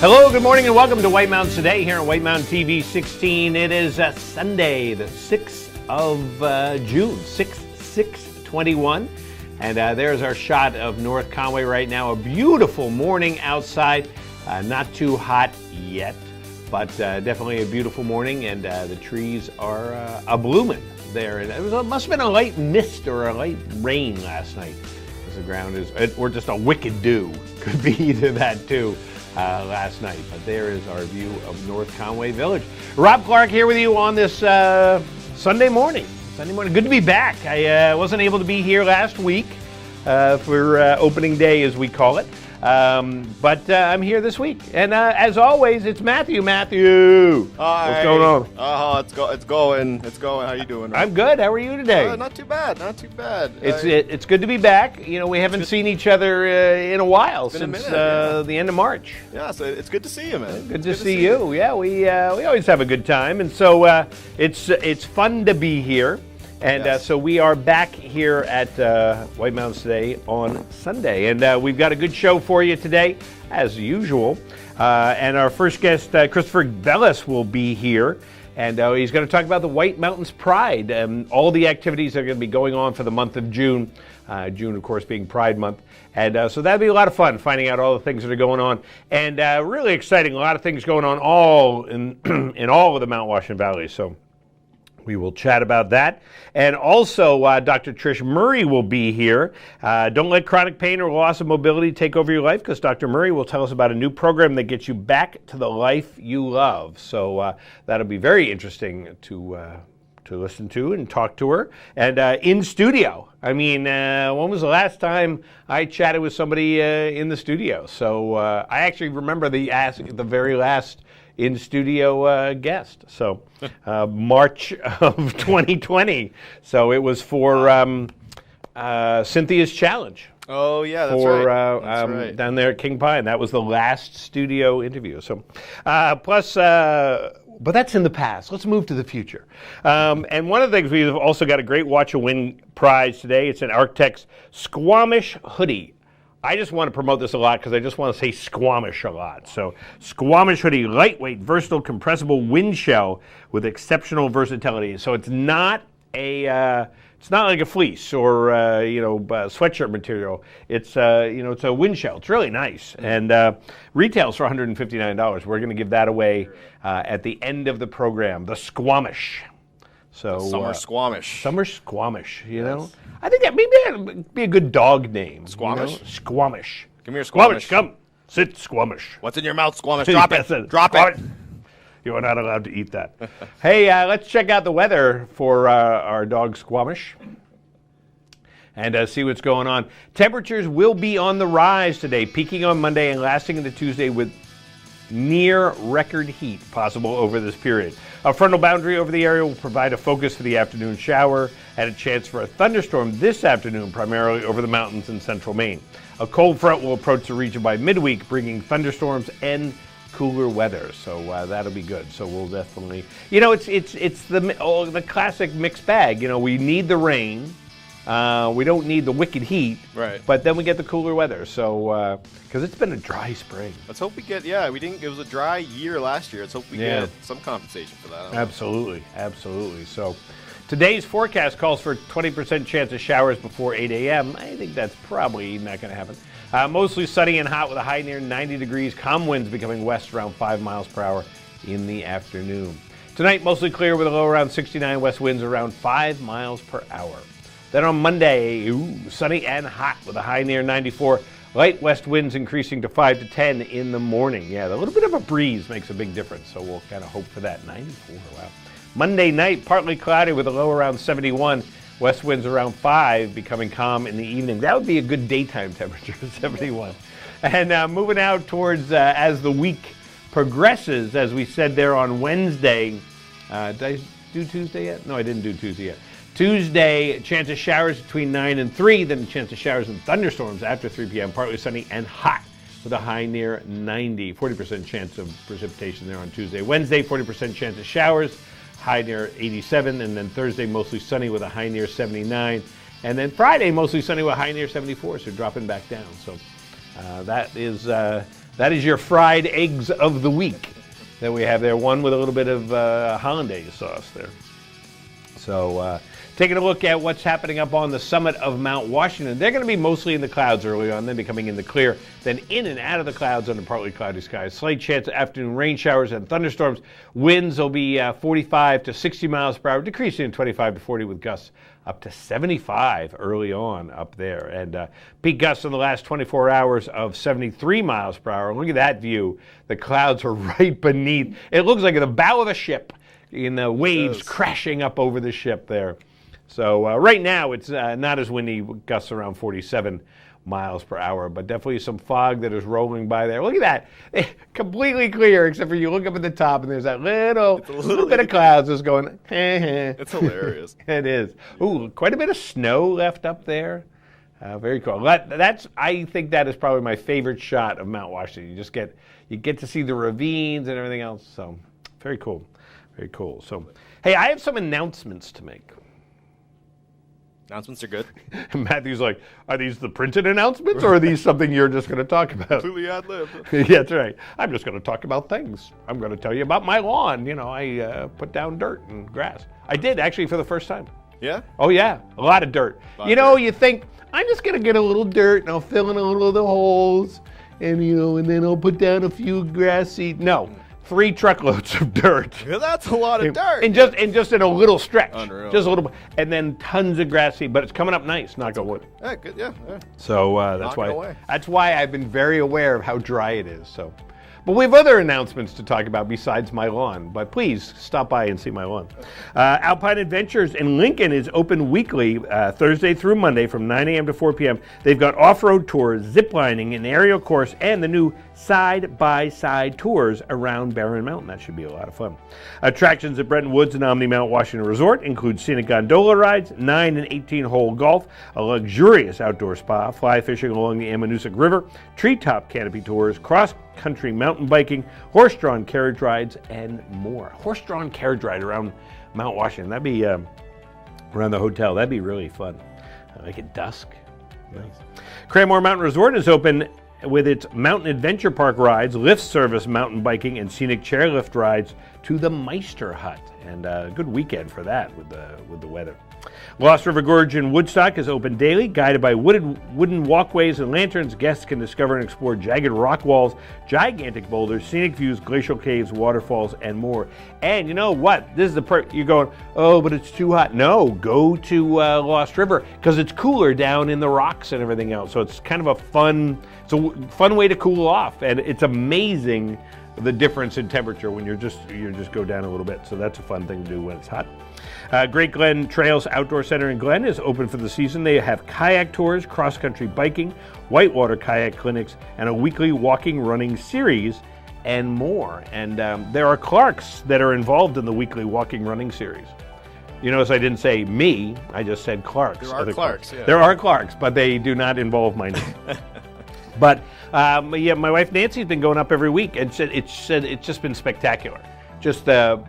Hello, good morning, and welcome to White Mountains Today here on White Mountain TV 16. It is Sunday, the 6th of June, 6/6/21. And there's our shot of North Conway right now. A beautiful morning outside. Not too hot yet, but definitely a beautiful morning. And the trees are a-blooming there. And it must have been a light mist or a light rain last night, as the ground is, or just a wicked dew. Could be either that too. Last night, but there is our view of North Conway Village. Rob Clark here with you on this Sunday morning. Good to be back. I wasn't able to be here last week for opening day, as we call it, but I'm here this week. And as always, it's Matthew. Matthew, hi. What's going on? It's going. How you doing? I'm good. How are you today? Not too bad. It's good to be back. You know, we haven't seen each other in a while since the end of March. Yeah, so it's good to see you, man. Good to see you. Yeah, we always have a good time, and so it's fun to be here. And Yes. So we are back here at White Mountains Today on Sunday. And we've got a good show for you today, as usual. And our first guest, Christopher Bellis, will be here. And he's going to talk about the White Mountains Pride and all the activities that are going to be going on for the month of June. June, of course, being Pride Month. And so that'll be a lot of fun, finding out all the things that are going on. And really exciting, a lot of things going on all in all of the Mount Washington Valley. So we will chat about that. And also, Dr. Trish Murray will be here. Don't let chronic pain or loss of mobility take over your life, because Dr. Murray will tell us about a new program that gets you back to the life you love. So that'll be very interesting to listen to and talk to her. And in studio. I mean, when was the last time I chatted with somebody in the studio? So I actually remember the very last in-studio guest. So March of 2020. So it was for Cynthia's Challenge. Oh yeah, that's right. That's right. Down there at King Pine. That was the last studio interview. So plus. But that's in the past. Let's move to the future. And one of the things, we've also got a great Watch a Win prize today. It's an Arc'teryx Squamish hoodie. I just want to promote this a lot because I just want to say Squamish a lot. So Squamish hoodie, lightweight, versatile, compressible wind shell with exceptional versatility. So it's not like a fleece or sweatshirt material. It's it's a wind shell. It's really nice, and retails for $159. We're going to give that away at the end of the program. The Squamish. So Summer Squamish. Summer Squamish. You know, I think that maybe be a good dog name. Squamish. You know? Squamish. Come here, Squamish. Come, sit, Squamish. What's in your mouth, Squamish? Drop it. Drop it. You are not allowed to eat that. Hey, let's check out the weather for our dog Squamish and see what's going on. Temperatures will be on the rise today, peaking on Monday and lasting into Tuesday with near record heat possible over this period. A frontal boundary over the area will provide a focus for the afternoon shower and a chance for a thunderstorm this afternoon, primarily over the mountains in central Maine. A cold front will approach the region by midweek, bringing thunderstorms and cooler weather, so that'll be good. So we'll definitely, it's the classic mixed bag. You know, we need the rain, we don't need the wicked heat, right? But then we get the cooler weather. So because it's been a dry spring. Let's hope we get. Yeah, we didn't. It was a dry year last year. Let's hope we get some compensation for that. Absolutely. So today's forecast calls for a 20% chance of showers before 8 a.m. I think that's probably not going to happen. Mostly sunny and hot with a high near 90 degrees. Calm winds becoming west around 5 miles per hour in the afternoon. Tonight, mostly clear with a low around 69, west winds around 5 miles per hour. Then on Monday, sunny and hot with a high near 94. Light west winds increasing to 5 to 10 in the morning. Yeah, a little bit of a breeze makes a big difference, so we'll kind of hope for that. 94, wow. Monday night, partly cloudy with a low around 71. West winds around 5, becoming calm in the evening. That would be a good daytime temperature, 71. And moving out towards, as the week progresses, as we said there on Wednesday. Did I do Tuesday yet? No, I didn't do Tuesday yet. Tuesday, chance of showers between 9 and 3, then chance of showers and thunderstorms after 3 p.m., partly sunny and hot with a high near 90. 40% chance of precipitation there on Tuesday. Wednesday, 40% chance of showers, high near 87, and then Thursday, mostly sunny with a high near 79. And then Friday, mostly sunny with a high near 74, so dropping back down. So that is That is your fried eggs of the week that we have there. One with a little bit of hollandaise sauce there. So taking a look at what's happening up on the summit of Mount Washington. They're going to be mostly in the clouds early on, then becoming in the clear, then in and out of the clouds under partly cloudy skies. Slight chance of afternoon rain showers and thunderstorms. Winds will be 45 to 60 miles per hour, decreasing to 25 to 40 with gusts up to 75 early on up there. And peak gusts in the last 24 hours of 73 miles per hour. Look at that view. The clouds are right beneath. It looks like the bow of a ship in the waves crashing up over the ship there. So right now it's not as windy, gusts around 47 miles per hour, but definitely some fog that is rolling by there. Look at that. Completely clear, except for you look up at the top and there's that little bit of clouds just going, It's hilarious. It is. Ooh, quite a bit of snow left up there. Very cool. I think that is probably my favorite shot of Mount Washington. You get to see the ravines and everything else. So very cool. Very cool. So, hey, I have some announcements to make. Announcements are good. Matthew's like, are these the printed announcements or are these something you're just going to talk about? Completely ad-lib. Yeah, that's right. I'm just going to talk about things. I'm going to tell you about my lawn. You know, I put down dirt and grass. I did actually for the first time. Yeah? Oh, yeah. A lot of dirt. You think, I'm just going to get a little dirt and I'll fill in a little of the holes and, and then I'll put down a few grass seeds. No. 3 truckloads of dirt. Yeah, that's a lot of dirt. And just in a little stretch. Unreal. Just a little, and then tons of grass seed, but it's coming up nice, knock on wood. Yeah, good, yeah. So that's why I've been very aware of how dry it is. So, but we have other announcements to talk about besides my lawn. But please stop by and see my lawn. Alpine Adventures in Lincoln is open weekly, Thursday through Monday from 9 a.m. to 4 p.m. They've got off-road tours, zip lining, an aerial course, and the new side-by-side tours around Barron Mountain. That should be a lot of fun. Attractions at Bretton Woods and Omni Mount Washington Resort include scenic gondola rides, 9 and 18-hole golf, a luxurious outdoor spa, fly fishing along the Ammonoosuc River, treetop canopy tours, cross-country mountain biking, horse-drawn carriage rides, and more. Horse-drawn carriage ride around Mount Washington. That'd be around the hotel. That'd be really fun. Like at dusk. Nice. Cranmore Mountain Resort is open with its Mountain Adventure Park rides, lift service mountain biking, and scenic chairlift rides to the Meister Hut. And a good weekend for that with the weather. Lost River Gorge in Woodstock is open daily, guided by wooden walkways and lanterns. Guests can discover and explore jagged rock walls, gigantic boulders, scenic views, glacial caves, waterfalls, and more. And you know what? This is the you're going, oh, but it's too hot. No, go to Lost River because it's cooler down in the rocks and everything else. So it's kind of a fun way to cool off, and it's amazing the difference in temperature when you just go down a little bit. So that's a fun thing to do when it's hot. Great Glen Trails Outdoor Center in Glen is open for the season. They have kayak tours, cross-country biking, whitewater kayak clinics, and a weekly walking running series, and more. And there are Clarks that are involved in the weekly walking running series. You notice I didn't say me, I just said Clarks. There are Clarks, yeah. There are Clarks, but they do not involve my name. But yeah, my wife Nancy's been going up every week, and it's just been spectacular. Just the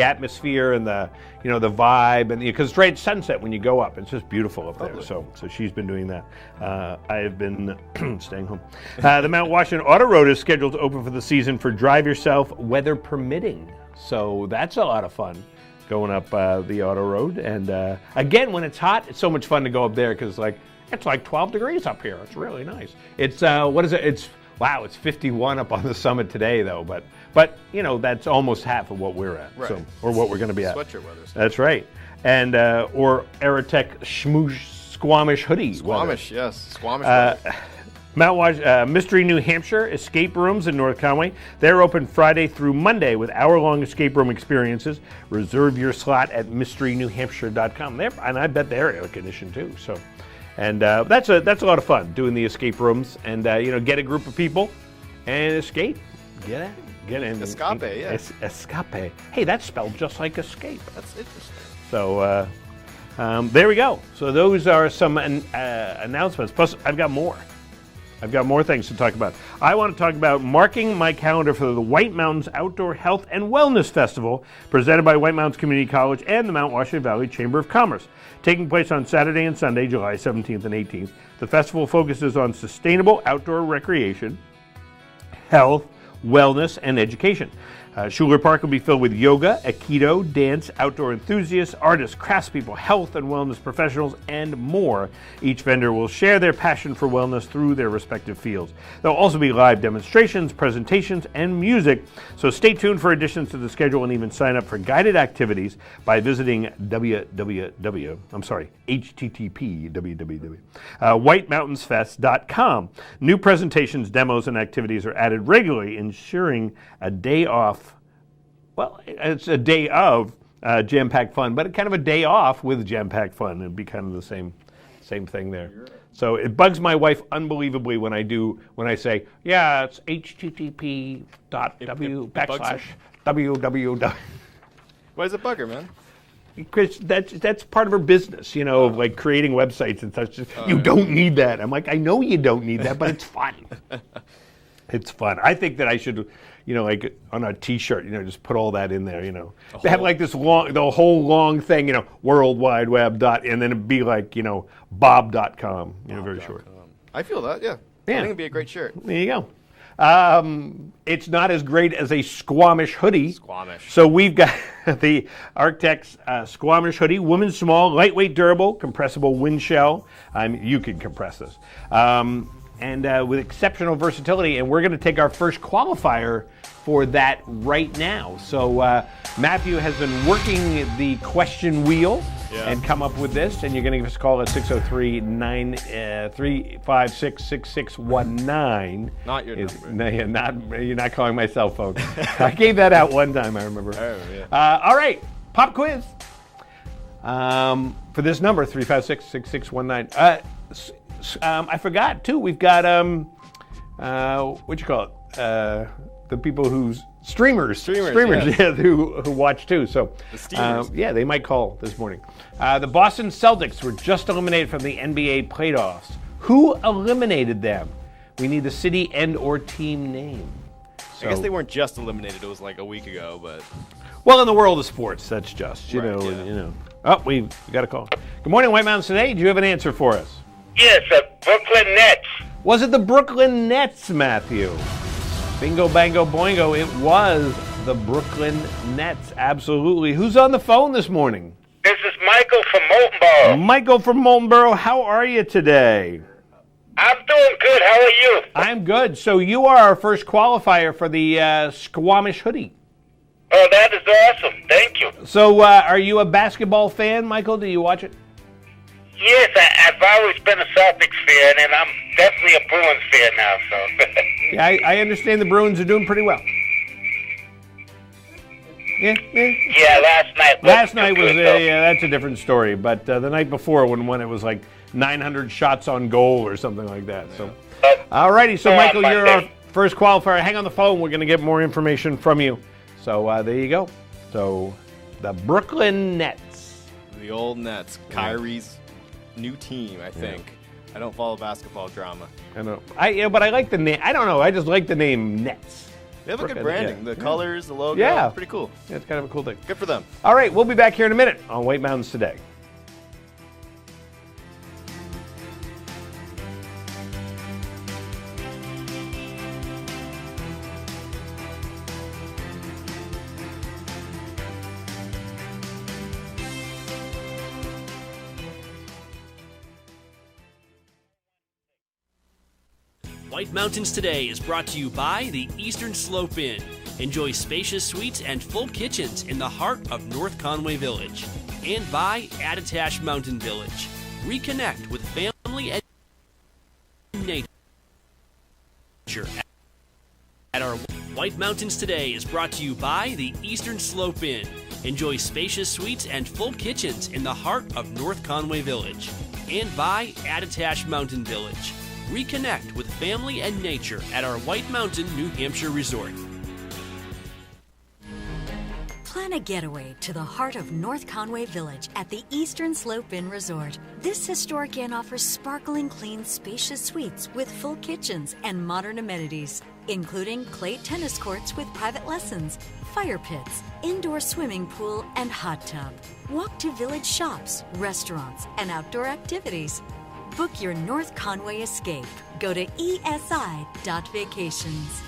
atmosphere and the vibe, and because it's right at sunset when you go up, it's just beautiful up there. So she's been doing that. I have been staying home. The Mount Washington Auto Road is scheduled to open for the season for drive yourself, weather permitting. So that's a lot of fun going up the Auto Road. And again, when it's hot, it's so much fun to go up there because it's like 12 degrees up here. It's really nice. It's what is it? It's 51 up on the summit today, though. But that's almost half of what we're at, right. Or what we're going to be at. Sweatshirt weather. That's right. And or Aerotech Squamish hoodie. Squamish, yes. Squamish weather. Mount Mystery New Hampshire escape rooms in North Conway. They're open Friday through Monday with hour-long escape room experiences. Reserve your slot at mysterynewhampshire.com. And I bet they're air conditioned too. So. And that's a lot of fun doing the escape rooms, and get a group of people and escape. Get in. Escape, yeah. Escape. Hey, that's spelled just like escape. That's interesting. So there we go. So those are some announcements. Plus, I've got more. I've got more things to talk about. I want to talk about marking my calendar for the White Mountains Outdoor Health and Wellness Festival, presented by White Mountains Community College and the Mount Washington Valley Chamber of Commerce. Taking place on Saturday and Sunday, July 17th and 18th, the festival focuses on sustainable outdoor recreation, health, wellness, and education. Schuler Park will be filled with yoga, aikido, dance, outdoor enthusiasts, artists, craftspeople, health and wellness professionals, and more. Each vendor will share their passion for wellness through their respective fields. There'll also be live demonstrations, presentations, and music, so stay tuned for additions to the schedule and even sign up for guided activities by visiting http://whitemountainsfest.com. New presentations, demos, and activities are added regularly, ensuring a day off. Well, it's a day of jam-packed fun, but kind of a day off with jam-packed fun. It'd be kind of the same thing there. So it bugs my wife unbelievably when I say, yeah, it's http://www. Why does it bug her, man? Because that's part of her business, of like creating websites and such. You don't need that. I'm like, I know you don't need that, but it's fun. It's fun. I think that I should, like on a T-shirt, just put all that in there. They have like the whole long thing, World Wide Web and then it'd be like, Bob.com, very short. I feel that, yeah. I think it'd be a great shirt. There you go. It's not as great as a Squamish hoodie. Squamish. So we've got the Arctex Squamish hoodie, women's small, lightweight, durable, compressible wind shell. You can compress this. And with exceptional versatility, and we're going to take our first qualifier for that right now. So Matthew has been working the question wheel and come up with this, and you're going to give us a call at 603-356-6619. Not your number. No, you're not calling my cell phone. I gave that out one time, I remember. Oh, yeah. All right, pop quiz. For this number, 356-6619. I forgot too. We've got what you call it? The people who's streamers, who watch too. So the steamers. They might call this morning. The Boston Celtics were just eliminated from the NBA playoffs. Who eliminated them? We need the city and/or team name. So, I guess they weren't just eliminated. It was like a week ago, but. Well, in the world of sports, that's just Oh, we got a call. Good morning, White Mountains Today. Do you have an answer for us? Yes, Brooklyn Nets. Was it the Brooklyn Nets, Matthew? Bingo, bango, boingo. It was the Brooklyn Nets. Absolutely. Who's on the phone this morning? This is Michael from Moultonboro. Michael from Moultonboro. How are you today? I'm doing good. How are you? I'm good. So you are our first qualifier for the Squamish hoodie. Oh, that is awesome. Thank you. So are you a basketball fan, Michael? Do you watch it? Yes, I've always been a Celtics fan, and I'm definitely a Bruins fan now. So. Yeah, I understand the Bruins are doing pretty well. Yeah. Last night was that's a different story. But the night before, when it was like 900 shots on goal or something like that. So, all righty. So, Michael, you're our first qualifier. Hang on the phone. We're going to get more information from you. So there you go. So the Brooklyn Nets. The old Nets. Kyrie's new team, I think. Yeah. I don't follow basketball drama. I know. But I like the name. I don't know. I just like the name Nets. They have a good branding. The colors, the logo. Yeah. Pretty cool. Yeah, it's kind of a cool thing. Good for them. All right. We'll be back here in a minute on White Mountains Today. White Mountains Today is brought to you by the Eastern Slope Inn. Enjoy spacious suites and full kitchens in the heart of North Conway Village. And by Attitash Mountain Village. Reconnect with family and nature. At our White Mountains Today is brought to you by the Eastern Slope Inn. Enjoy spacious suites and full kitchens in the heart of North Conway Village. And by Attitash Mountain Village. Reconnect with family and nature at our White Mountain, New Hampshire resort. Plan a getaway to the heart of North Conway Village at the Eastern Slope Inn Resort. This historic inn offers sparkling clean, spacious suites with full kitchens and modern amenities, including clay tennis courts with private lessons, fire pits, indoor swimming pool, and hot tub. Walk to village shops, restaurants, and outdoor activities. Book your North Conway escape. Go to esi.vacations.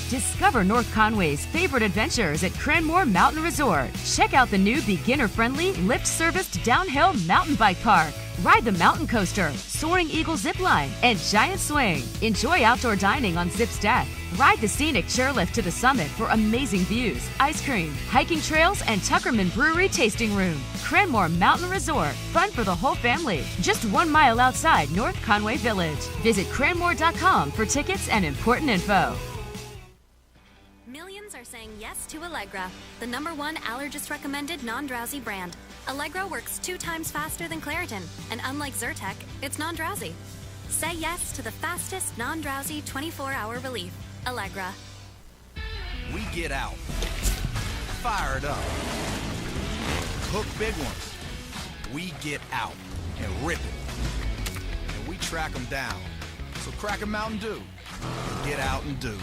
Discover North Conway's favorite adventures at Cranmore Mountain Resort. Check out the new beginner-friendly, lift-serviced downhill mountain bike park. Ride the mountain coaster, Soaring Eagle zip line, and giant swing. Enjoy outdoor dining on Zip's deck. Ride the scenic chairlift to the summit for amazing views, ice cream, hiking trails, and Tuckerman Brewery tasting room. Cranmore Mountain Resort, fun for the whole family. Just 1 mile outside North Conway Village. Visit cranmore.com for tickets and important info. Millions are saying yes to Allegra, the #1 allergist-recommended non-drowsy brand. Allegra works 2 times faster than Claritin, and unlike Zyrtec, it's non-drowsy. Say yes to the fastest non-drowsy 24-hour relief. Allegra. We get out, fire it up, hook big ones. We get out and rip it, and we track them down. So crack a Mountain Dew and get out and do.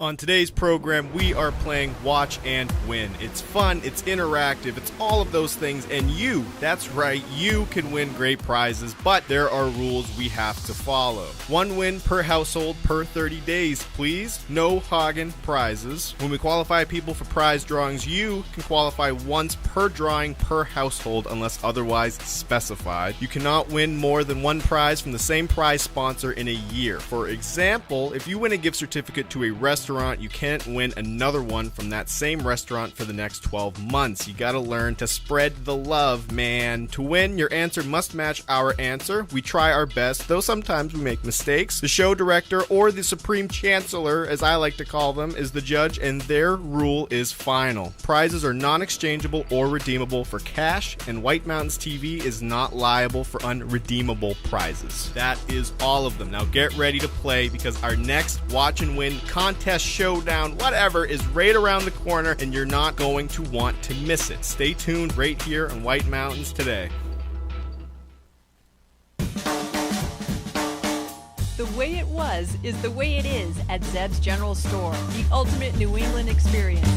On today's program, we are playing Watch and Win. It's fun, it's interactive, it's all of those things, and you, that's right, you can win great prizes, but there are rules we have to follow. 1 win per household per 30 days, please. No Hagen prizes. When we qualify people for prize drawings, you can qualify once per drawing per household unless otherwise specified. You cannot win more than 1 prize from the same prize sponsor in a year. For example, if you win a gift certificate to a restaurant, you can't win another one from that same restaurant for the next 12 months. You gotta learn to spread the love, man. To win, your answer must match our answer. We try our best, though sometimes we make mistakes. The show director, or the supreme chancellor, as I like to call them, is the judge, and their rule is final. Prizes are non-exchangeable or redeemable for cash, and White Mountains TV is not liable for unredeemable prizes. That is all of them. Now get ready to play, because our next Watch and Win contest, showdown, whatever, is right around the corner, and you're not going to want to miss it. Stay tuned right here on White Mountains Today. The way it was is the way it is at Zeb's General Store, the ultimate New England experience.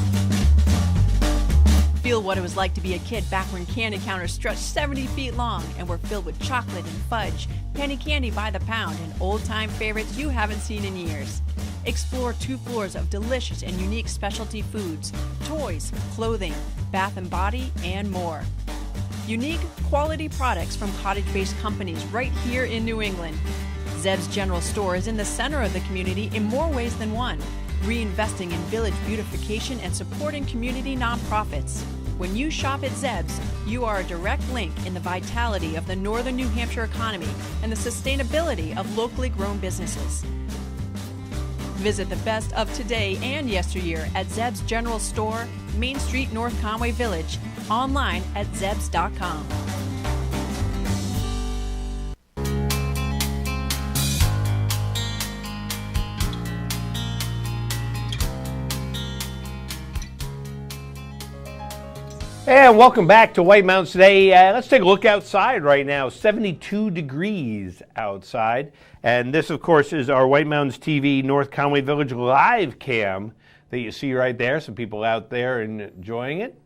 Feel what it was like to be a kid back when candy counters stretched 70 feet long and were filled with chocolate and fudge, penny candy by the pound, and old-time favorites you haven't seen in years. Explore 2 floors of delicious and unique specialty foods, toys, clothing, bath and body, and more. Unique, quality products from cottage-based companies right here in New England. Zeb's General Store is in the center of the community in more ways than one, reinvesting in village beautification and supporting community nonprofits. When you shop at Zeb's, you are a direct link in the vitality of the northern New Hampshire economy and the sustainability of locally grown businesses. Visit the best of today and yesteryear at Zeb's General Store, Main Street, North Conway Village, online at zebs.com. And welcome back to White Mountains Today. Let's take a look outside right now. 72 degrees outside. And this, of course, is our White Mountains TV North Conway Village live cam that you see right there. Some people out there enjoying it.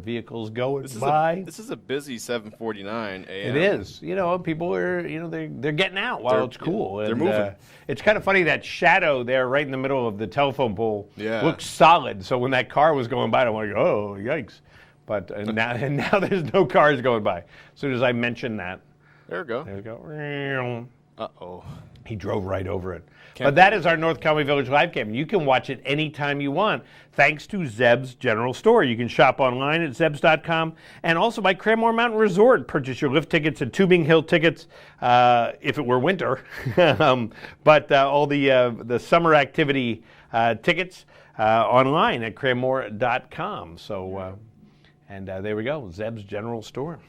Vehicles going by. This is a busy 7:49 a.m. It is. You know, people are, they're getting out while it's cool. They're moving. It's kind of funny, that shadow there right in the middle of the telephone pole looks solid. So when that car was going by, I'm like, oh, yikes. But now there's no cars going by. As soon as I mentioned that. There we go. There we go. Uh-oh. He drove right over it. But that is our North Conway Village live cam. You can watch it anytime you want, thanks to Zeb's General Store. You can shop online at zebs.com, and also by Cranmore Mountain Resort. Purchase your lift tickets and Tubing Hill tickets if it were winter. But all the summer activity tickets online at cranmore.com. So, there we go, Zeb's General Store.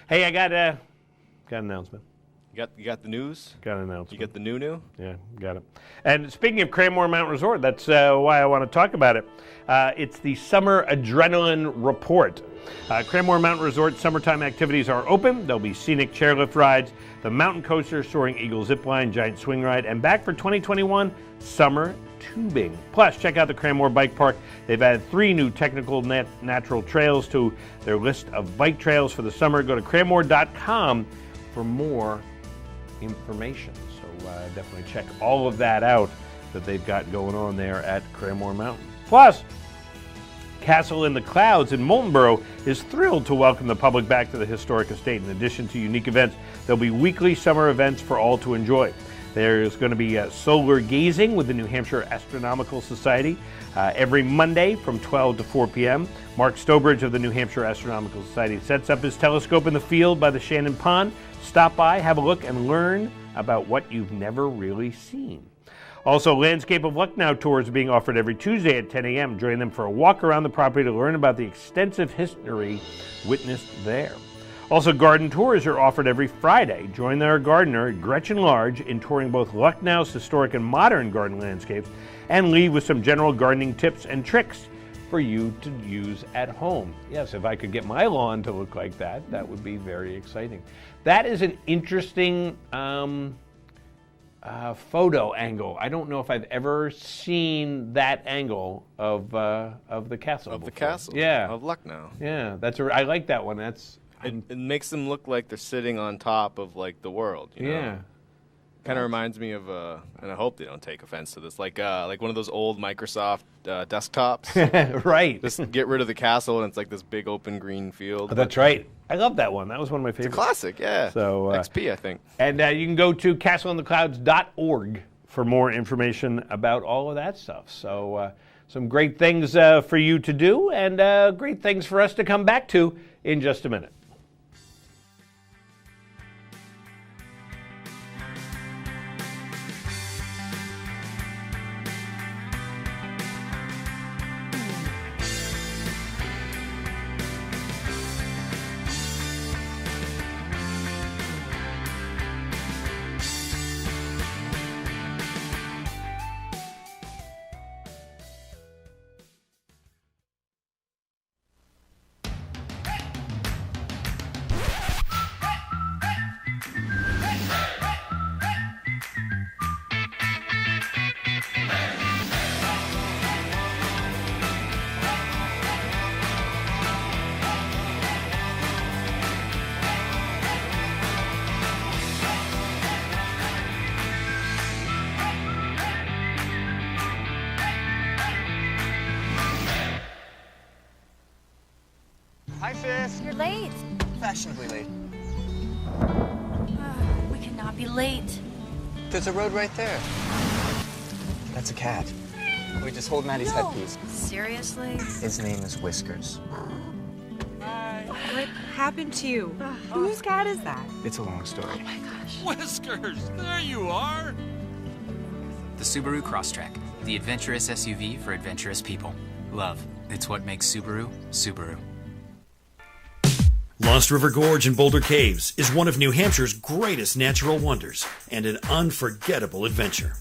Hey, I got an announcement. You got the news? Got an announcement. You get the new? Yeah, got it. And speaking of Cranmore Mountain Resort, that's why I want to talk about it. It's the Summer Adrenaline Report. Cranmore Mountain Resort summertime activities are open. There'll be scenic chairlift rides, the mountain coaster, soaring eagle zipline, giant swing ride, and back for 2021, summer tubing. Plus, check out the Cranmore Bike Park. They've added 3 new technical natural trails to their list of bike trails for the summer. Go to cranmore.com for more information. So definitely check all of that out that they've got going on there at Cranmore Mountain. Plus, Castle in the Clouds in Moultonborough is thrilled to welcome the public back to the historic estate. In addition to unique events, there'll be weekly summer events for all to enjoy. There's going to be solar gazing with the New Hampshire Astronomical Society every Monday from 12 to 4 p.m. Mark Stobridge of the New Hampshire Astronomical Society sets up his telescope in the field by the Shannon Pond. Stop by, have a look, and learn about what you've never really seen. Also, Landscape of Lucknow tours are being offered every Tuesday at 10 a.m. Join them for a walk around the property to learn about the extensive history witnessed there. Also, garden tours are offered every Friday. Join their gardener, Gretchen Large, in touring both Lucknow's historic and modern garden landscapes, and leave with some general gardening tips and tricks for you to use at home. Yes, if I could get my lawn to look like that, that would be very exciting. That is an interesting photo angle. I don't know if I've ever seen that angle of the castle. Of the castle. Yeah. Of Lucknow. Yeah, I like that one. It makes them look like they're sitting on top of like the world. You know? Yeah. Kind of reminds me of, and I hope they don't take offense to this, like one of those old Microsoft desktops. Right. Just get rid of the castle, and it's like this big open green field. Oh, that's right. I love that one. That was one of my favorites. It's a classic, yeah. So XP, I think. And you can go to castleintheclouds.org for more information about all of that stuff. So some great things for you to do, and great things for us to come back to in just a minute. Hi, sis. You're late. Fashionably late. We cannot be late. There's a road right there. That's a cat. We just hold Maddie's headpiece. Seriously? His name is Whiskers. What happened to you? Whose cat is that? It's a long story. Oh my gosh. Whiskers! There you are! The Subaru Crosstrek, the adventurous SUV for adventurous people. Love, it's what makes Subaru, Subaru. Lost River Gorge in Boulder Caves is one of New Hampshire's greatest natural wonders and an unforgettable adventure.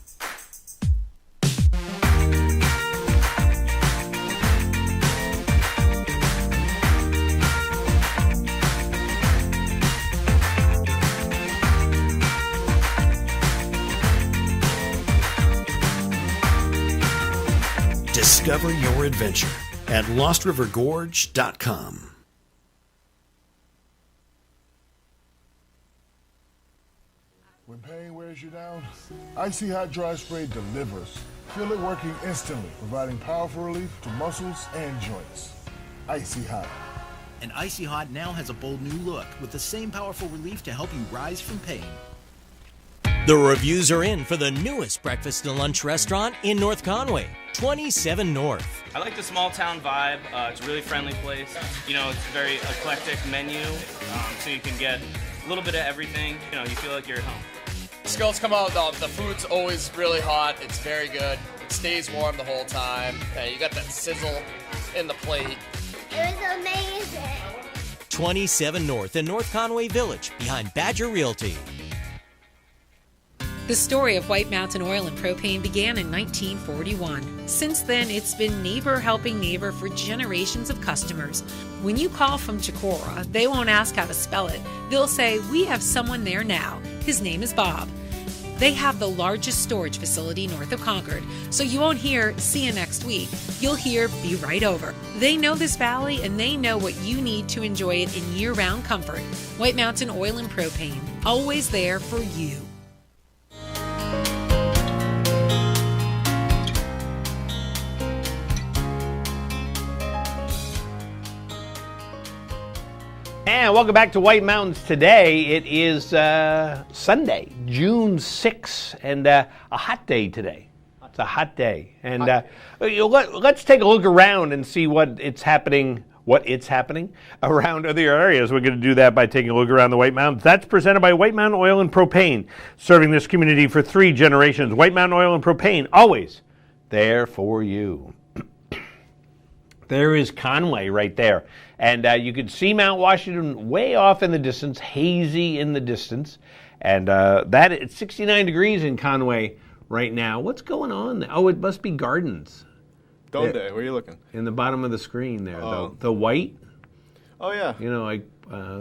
Discover your adventure at LostRiverGorge.com. When pain wears you down, Icy Hot Dry Spray delivers. Feel it working instantly, providing powerful relief to muscles and joints. Icy Hot. And Icy Hot now has a bold new look with the same powerful relief to help you rise from pain. The reviews are in for the newest breakfast and lunch restaurant in North Conway, 27 North. I like the small town vibe. It's a really friendly place. You know, it's a very eclectic menu, so you can get a little bit of everything. You know, you feel like you're at home. Skills come out, the food's always really hot. It's very good. It stays warm the whole time. You got that sizzle in the plate. It was amazing. 27 North in North Conway Village, behind Badger Realty. The story of White Mountain Oil and Propane began in 1941. Since then, it's been neighbor helping neighbor for generations of customers. When you call from Chicora, they won't ask how to spell it. They'll say, "We have someone there now. His name is Bob." They have the largest storage facility north of Concord, so you won't hear "see you next week." You'll hear "be right over." They know this valley and they know what you need to enjoy it in year-round comfort. White Mountain Oil and Propane, always there for you. And welcome back to White Mountains Today. It is Sunday, June 6th, and a hot day today. It's a hot day. And let's take a look around and see what's happening around other areas. We're going to do that by taking a look around the White Mountains. That's presented by White Mountain Oil and Propane, serving this community for 3 generations. White Mountain Oil and Propane, always there for you. There is Conway right there. And you can see Mount Washington way off in the distance, hazy in the distance. And it's 69 degrees in Conway right now. What's going on there? Oh, it must be gardens. Donde, where are you looking? In the bottom of the screen there, Oh. the white. Oh, yeah. You know, like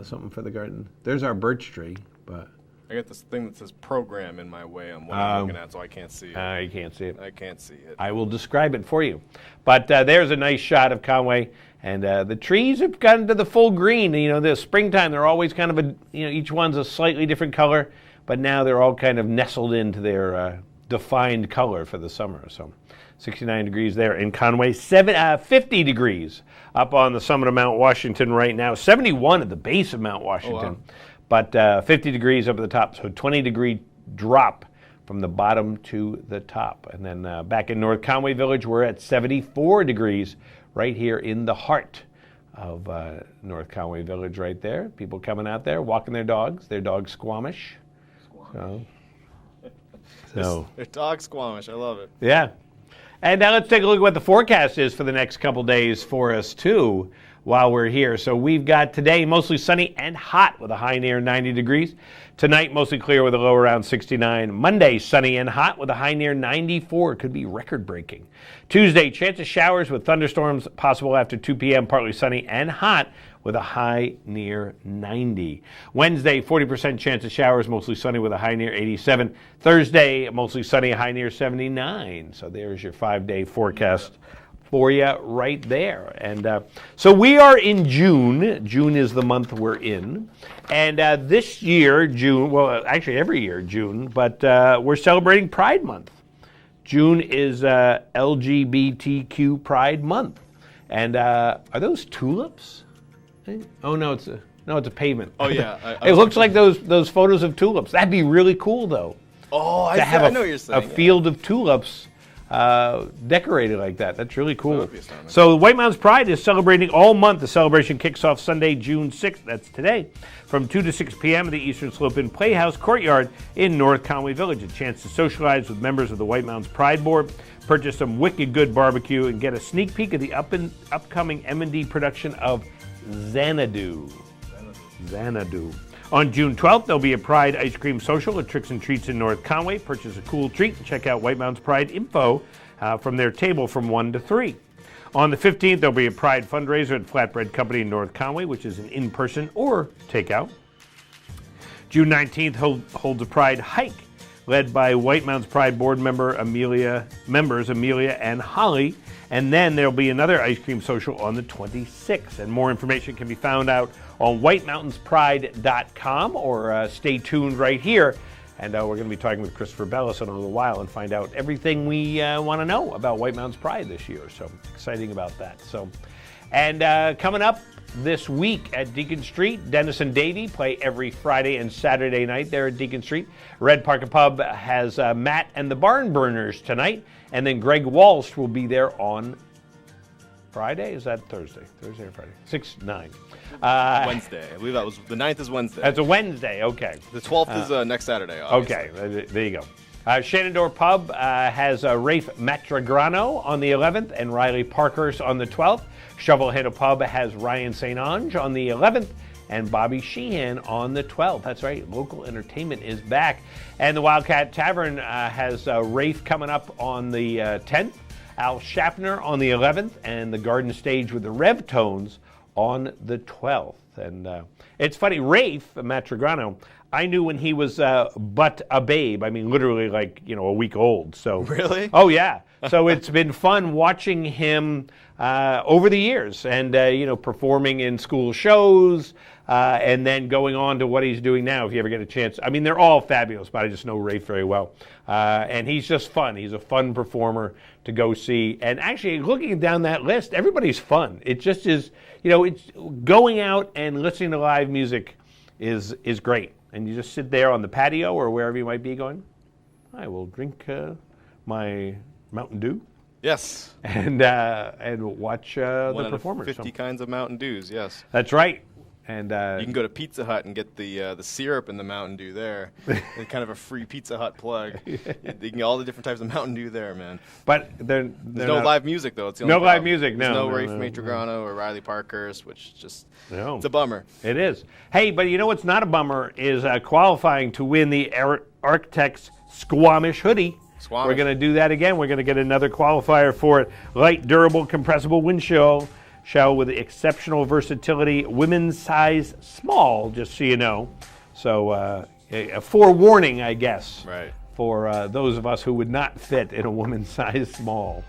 something for the garden. There's our birch tree, but... I got this thing that says program in my way on what I'm looking at, so I can't see it. You can't see it. I can't see it. I will describe it for you. But there's a nice shot of Conway, and the trees have gotten to the full green. You know, the springtime, they're always kind of each one's a slightly different color, but now they're all kind of nestled into their defined color for the summer. So 69 degrees there in Conway, 50 degrees up on the summit of Mount Washington right now, 71 at the base of Mount Washington. Oh, wow. But 50 degrees up at the top, so 20-degree drop from the bottom to the top. And then back in North Conway Village, we're at 74 degrees right here in the heart of North Conway Village right there. People coming out there, walking their dogs Squamish. So They're dog Squamish. I love it. yeah. And now let's take a look at what the forecast is for the next couple days for us, too, while we're here. So we've got today mostly sunny and hot with a high near 90 degrees. Tonight, mostly clear with a low around 69. Monday, sunny and hot with a high near 94. Could be record-breaking. Tuesday, chance of showers with thunderstorms possible after 2 p.m., partly sunny and hot with a high near 90. Wednesday, 40% chance of showers, mostly sunny with a high near 87. Thursday, mostly sunny, high near 79. So there's your 5-day forecast for you right there. And so we are in June. June is the month we're in. And this year, June, well, actually every year, June, but we're celebrating Pride Month. June is LGBTQ Pride Month. And are those tulips? Oh, no, it's a pavement. Oh, yeah. It looks like those photos of tulips. That'd be really cool, though. Oh, to have I know what you're saying. A field of tulips decorated like that. That's really cool. That would be astounding. So White Mountains Pride is celebrating all month. The celebration kicks off Sunday, June 6th. That's today, from 2 to 6 p.m. at the Eastern Slope Inn Playhouse Courtyard in North Conway Village. A chance to socialize with members of the White Mountains Pride Board, purchase some wicked good barbecue, and get a sneak peek of the upcoming M&D production of Xanadu. On June 12th, there'll be a Pride Ice Cream Social at Tricks and Treats in North Conway. Purchase a cool treat and check out White Mountains Pride info from their table from 1 to 3. On the 15th, there'll be a Pride fundraiser at Flatbread Company in North Conway, which is an in-person or takeout. June 19th holds a Pride hike led by White Mountains Pride Board members Amelia and Holly. And then there'll be another ice cream social on the 26th. And more information can be found out on whitemountains.pride.com or stay tuned right here. And we're going to be talking with Christopher Bellis in a little while and find out everything we want to know about White Mountains Pride this year. So exciting about that. And coming up this week at Deacon Street, Dennis and Davey play every Friday and Saturday night there at Deacon Street. Red Parker Pub has Matt and the Barn Burners tonight. And then Greg Walsh will be there on Friday. Is that Thursday? Thursday or Friday? 6/9. Wednesday. I believe that was the 9th is Wednesday. That's a Wednesday. Okay. The 12th is next Saturday. Obviously. Okay. There you go. Shenandoah Pub has Rafe Matragrano on the 11th and Riley Parkhurst on the 12th. Shovelhead Pub has Ryan St. Ange on the 11th. and Bobby Sheehan on the 12th. That's right, local entertainment is back. And the Wildcat Tavern has Rafe coming up on the 10th, Al Schaffner on the 11th, and the Garden Stage with the Rev Tones on the 12th. And it's funny, Rafe, Matt Trograno, I knew when he was but a babe. I mean, literally like, a week old. So Really? Oh, yeah. So it's been fun watching him over the years and, performing in school shows and then going on to what he's doing now, if you ever get a chance. I mean, they're all fabulous, but I just know Rafe very well. And he's just fun. He's a fun performer to go see. And actually, looking down that list, everybody's fun. It just is, it's going out and listening to live music is great. And you just sit there on the patio or wherever you might be going, I will drink my Mountain Dew. Yes. And watch the performers. 50 kinds of Mountain Dews, yes. That's right. And you can go to Pizza Hut and get the syrup in the Mountain Dew there. It's kind of a free Pizza Hut plug. You can get all the different types of Mountain Dew there, man. But there's no live music, though. It's the only live problem. music, no. There's no Rafe no. Trograno or Riley Parkhurst, which just, no. It's a bummer. It is. Hey, but you know what's not a bummer is qualifying to win the Architects Squamish hoodie. Squamish. We're going to do that again. We're going to get another qualifier for it. Light, durable, compressible windshield. Shell with exceptional versatility, women's size small, just so you know. So a forewarning, I guess, right, for those of us who would not fit in a woman's size small.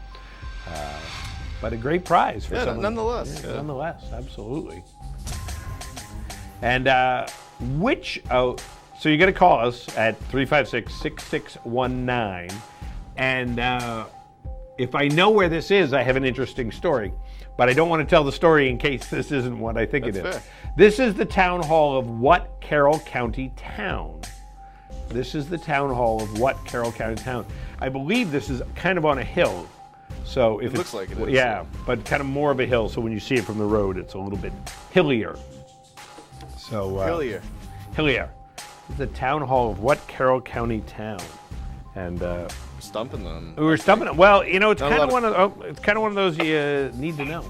But a great prize for someone. Nonetheless. Yeah, nonetheless, absolutely. And so you're going to call us at 356-6619. And if I know where this is, I have an interesting story. But I don't want to tell the story in case this isn't what I think it is. Fair. This is the town hall of what Carroll County town? This is the town hall of what Carroll County town? I believe this is kind of on a hill. So if it looks like it is. Yeah, but kind of more of a hill. So when you see it from the road, it's a little bit hillier. So hillier. Hillier. This is the town hall of what Carroll County town? And stumping them. We were stumping them. Well, it's kind of one of those you need to know.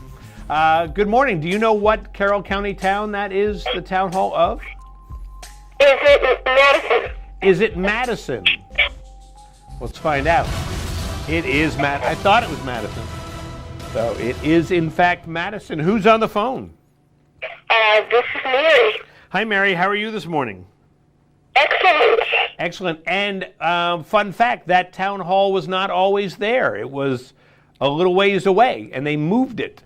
Good morning. Do you know what Carroll County town that is the town hall of? Is it Madison? Is it Madison? Let's find out. It is I thought it was Madison. So it is in fact Madison. Who's on the phone? This is Mary. Hi, Mary. How are you this morning? Excellent. Excellent. And fun fact, that town hall was not always there. It was a little ways away, and they moved it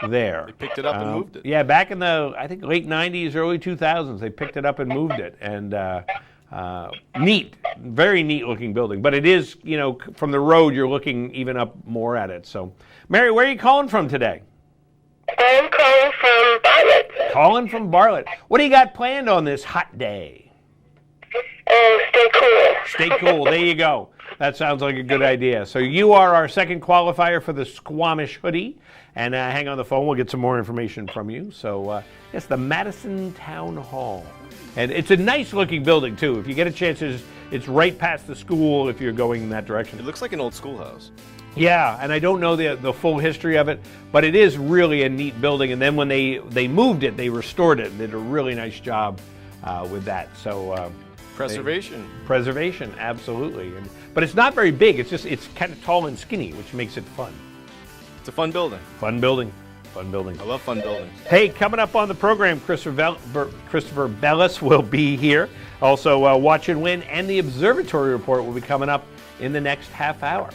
there. They picked it up and moved it. Yeah, back in the, I think, late 90s, early 2000s, they picked it up and moved it. And neat, very neat looking building. But it is, from the road, you're looking even up more at it. So, Mary, where are you calling from today? I'm calling from Bartlett. Calling from Bartlett. What do you got planned on this hot day? Stay cool. Stay cool. There you go. That sounds like a good idea. So you are our second qualifier for the Squamish hoodie. And hang on the phone. We'll get some more information from you. So, yes, the Madison Town Hall. And it's a nice-looking building, too. If you get a chance, it's right past the school if you're going in that direction. It looks like an old schoolhouse. Yeah, and I don't know the full history of it, but it is really a neat building. And then when they moved it, they restored it and did a really nice job with that. So Preservation, absolutely. But it's not very big. It's kind of tall and skinny, which makes it fun. It's a fun building. Fun building. I love fun buildings. Hey, coming up on the program, Christopher Bellis will be here. Also, Watch and Win and the Observatory Report will be coming up in the next half hour.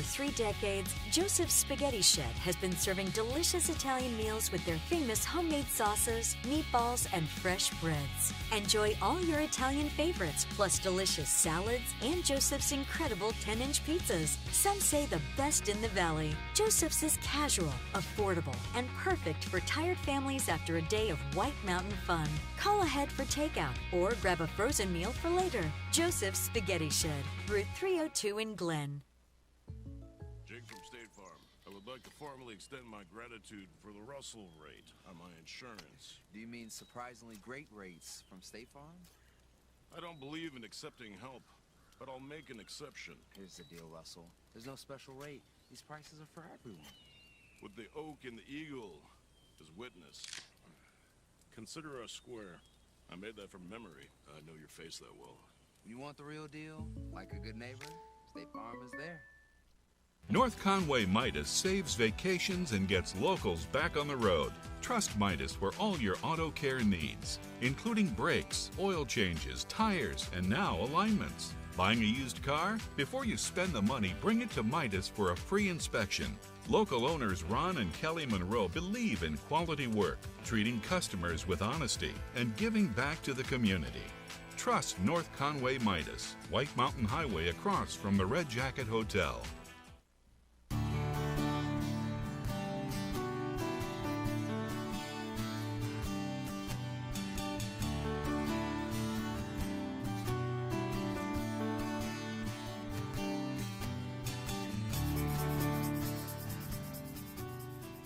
3 decades, Joseph's Spaghetti Shed has been serving delicious Italian meals with their famous homemade sauces, meatballs, and fresh breads. Enjoy all your Italian favorites, plus delicious salads and Joseph's incredible 10-inch pizzas. Some say the best in the valley. Joseph's is casual, affordable, and perfect for tired families after a day of White Mountain fun. Call ahead for takeout or grab a frozen meal for later. Joseph's Spaghetti Shed, Route 302 in Glen. Jake from State Farm. I would like to formally extend my gratitude for the Russell rate on my insurance. Do you mean surprisingly great rates from State Farm? I don't believe in accepting help, but I'll make an exception. Here's the deal, Russell. There's no special rate. These prices are for everyone. With the oak and the eagle as witness, consider us square. I made that from memory. I know your face that well. You want the real deal? Like a good neighbor? State Farm is there. North Conway Midas saves vacations and gets locals back on the road. Trust Midas for all your auto care needs, including brakes, oil changes, tires, and now alignments. Buying a used car? Before you spend the money, bring it to Midas for a free inspection. Local owners Ron and Kelly Monroe believe in quality work, treating customers with honesty, and giving back to the community. Trust North Conway Midas, White Mountain Highway across from the Red Jacket Hotel.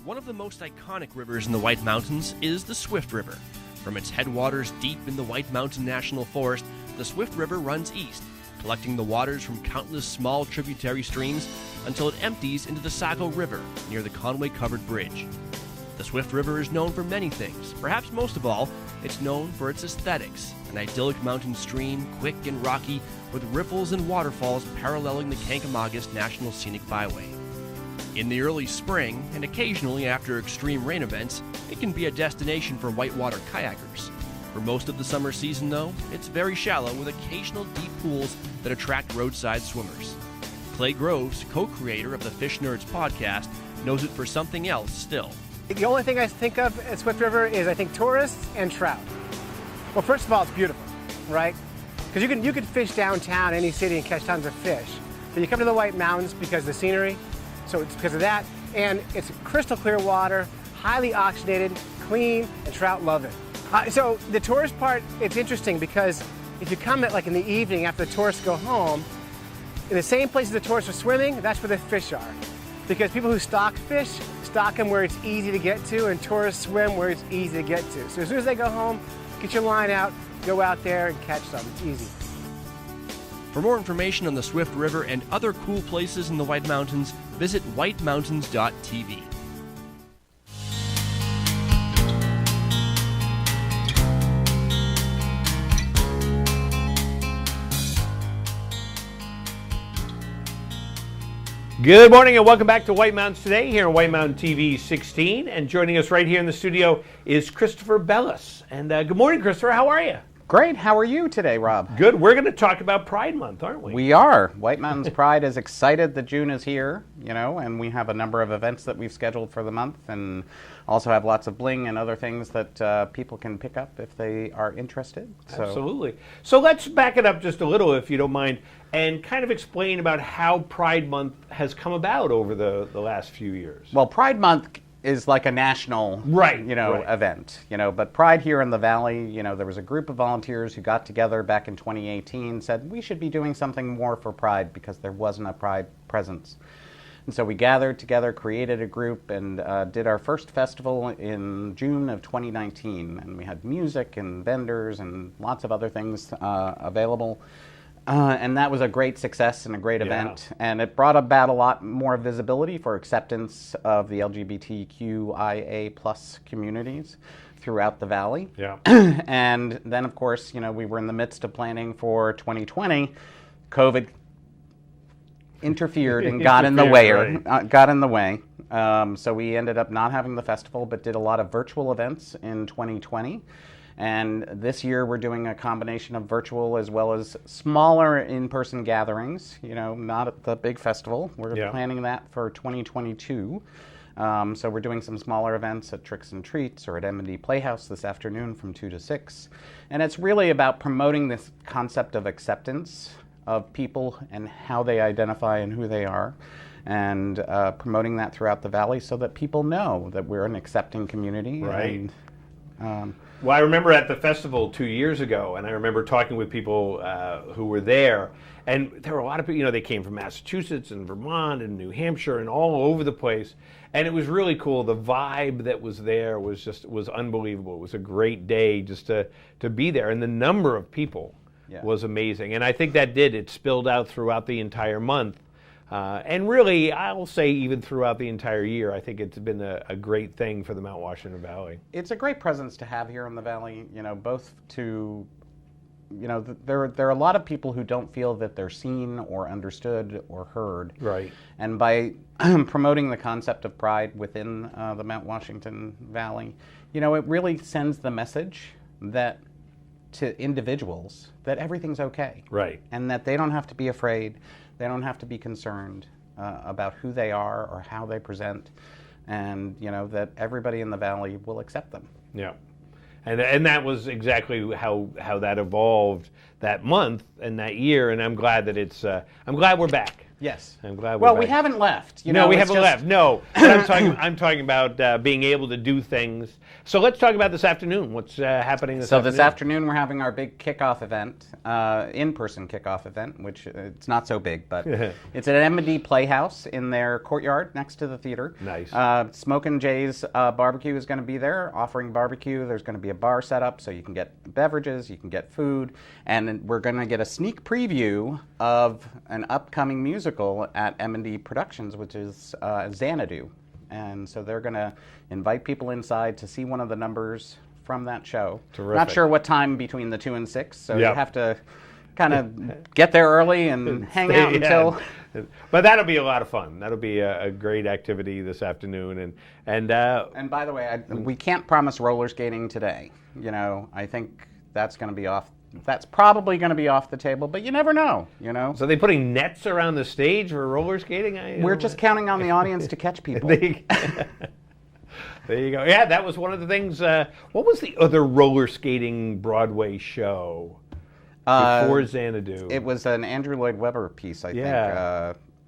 One of the most iconic rivers in the White Mountains is the Swift River. From its headwaters deep in the White Mountain National Forest, the Swift River runs east, collecting the waters from countless small tributary streams until it empties into the Saco River near the Conway Covered Bridge. The Swift River is known for many things. Perhaps most of all, it's known for its aesthetics, an idyllic mountain stream, quick and rocky, with riffles and waterfalls paralleling the Kancamagus National Scenic Byway. In the early spring, and occasionally after extreme rain events, it can be a destination for whitewater kayakers. For most of the summer season, though, it's very shallow with occasional deep pools that attract roadside swimmers. Clay Groves, co-creator of the Fish Nerds podcast, knows it for something else still. The only thing I think of at Swift River is I think tourists and trout. Well, first of all, it's beautiful, right? Because you can fish downtown, any city, and catch tons of fish. But you come to the White Mountains because of the scenery, so it's because of that, and it's crystal clear water, highly oxygenated, clean, and trout love it. So the tourist part, it's interesting because if you come at like in the evening after the tourists go home, in the same places the tourists are swimming, that's where the fish are. Because people who stock fish, stock them where it's easy to get to, and tourists swim where it's easy to get to. So as soon as they go home, get your line out, go out there and catch some. It's easy. For more information on the Swift River and other cool places in the White Mountains, visit whitemountains.tv. Good morning and welcome back to White Mountains Today here on White Mountain TV 16. And joining us right here in the studio is Christopher Bellis. And good morning, Christopher. How are you? Great. How are you today, Rob? Good. We're going to talk about Pride Month, aren't we? We are. White Mountains Pride is excited that June is here, and we have a number of events that we've scheduled for the month, and also have lots of bling and other things that people can pick up if they are interested. Absolutely. So let's back it up just a little, if you don't mind, and kind of explain about how Pride Month has come about over the last few years. Well, Pride Month is like a national event, but Pride here in the Valley, there was a group of volunteers who got together back in 2018, said we should be doing something more for Pride because there wasn't a Pride presence. And so we gathered together, created a group, and did our first festival in June of 2019. And we had music and vendors and lots of other things available. And that was a great success and a great event. And it brought about a lot more visibility for acceptance of the LGBTQIA plus communities throughout the Valley. Yeah. And then, of course, we were in the midst of planning for 2020. COVID interfered and got in the way. So we ended up not having the festival, but did a lot of virtual events in 2020. And this year we're doing a combination of virtual as well as smaller in-person gatherings, not at the big festival. We're planning that for 2022. So we're doing some smaller events at Tricks and Treats or at M&D Playhouse this afternoon from 2 to 6. And it's really about promoting this concept of acceptance of people and how they identify and who they are, and promoting that throughout the Valley so that people know that we're an accepting community. Right. And, well, I remember at the festival 2 years ago, and I remember talking with people who were there, and there were a lot of people, they came from Massachusetts and Vermont and New Hampshire and all over the place, and it was really cool. The vibe that was there was unbelievable. It was a great day just to be there, and the number of people was amazing. And I think it spilled out throughout the entire month. And really, I'll say even throughout the entire year, I think it's been a great thing for the Mount Washington Valley. It's a great presence to have here in the Valley, both to, there are a lot of people who don't feel that they're seen or understood or heard. Right. And by promoting the concept of pride within the Mount Washington Valley, it really sends the message that to individuals that everything's okay. Right. And that they don't have to be afraid. They don't have to be concerned about who they are or how they present, and that everybody in the Valley will accept them. Yeah, and that was exactly how that evolved that month and that year. And I'm glad that I'm glad we're back. Yes, I'm glad. Well, we haven't left. We haven't left. No, but I'm talking about being able to do things. So let's talk about this afternoon. What's happening this afternoon? So this afternoon we're having our big kickoff event, in-person kickoff event, which it's not so big, but it's at M&D Playhouse in their courtyard next to the theater. Nice. Smokin' Jay's Barbecue is going to be there, offering barbecue. There's going to be a bar set up so you can get beverages, you can get food, and we're going to get a sneak preview of an upcoming musical at M&D Productions, which is Xanadu. And so they're going to invite people inside to see one of the numbers from that show. Terrific. Not sure what time between the 2 and 6, so you have to kind of get there early and hang out until... But that'll be a lot of fun. That'll be a great activity this afternoon. And by the way, we can't promise roller skating today. I think that's going to be off. That's probably going to be off the table, but you never know, So are they putting nets around the stage for roller skating? We're just counting on the audience to catch people. There you go. Yeah, that was one of the things. What was the other roller skating Broadway show before Xanadu? It was an Andrew Lloyd Webber piece, I think.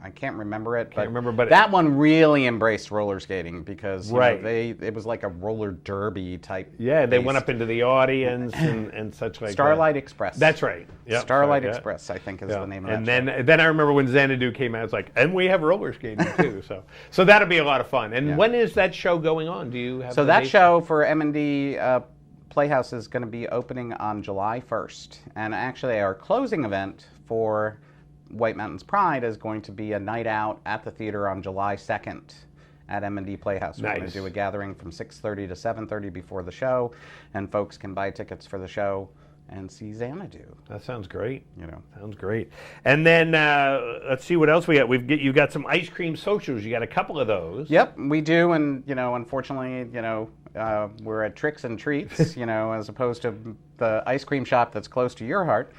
I can't remember it. But that one really embraced roller skating because right. It was like a roller derby type. Yeah, they went up into the audience and such like Starlight Express. That's right. Yep, Starlight Express, I think, is the name of that. And then I remember when Xanadu came out, it's like, and we have roller skating too. So that'll be a lot of fun. And when is that show going on? Do you have? So that show for M&D Playhouse is going to be opening on July 1st, and actually our closing event for White Mountains Pride is going to be a night out at the theater on July 2nd at M&D Playhouse. We're going to do a gathering from 6:30 to 7:30 before the show, and folks can buy tickets for the show and see Xanadu. That sounds great. Sounds great. And then let's see what else we got. You've got some ice cream socials. You got a couple of those. Yep, we do. And unfortunately, we're at Tricks and Treats, as opposed to the ice cream shop that's close to your heart.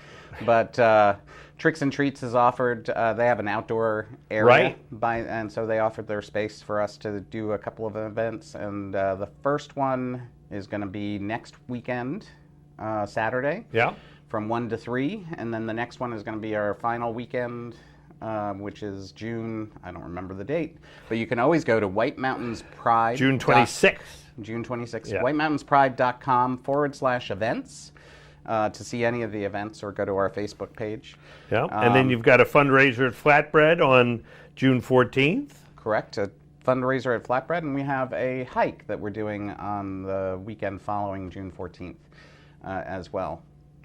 But Tricks and Treats has offered, they have an outdoor area. Right. And so they offered their space for us to do a couple of events. And the first one is going to be next weekend, Saturday. Yeah. From 1 to 3. And then the next one is going to be our final weekend, which is June, I don't remember the date. But you can always go to White Mountains Pride. June 26th. June 26th. Yeah. WhiteMountainsPride.com/events. To see any of the events, or go to our Facebook page. Yeah, and then you've got a fundraiser at Flatbread on June 14th. Correct, a fundraiser at Flatbread, and we have a hike that we're doing on the weekend following June 14th as well.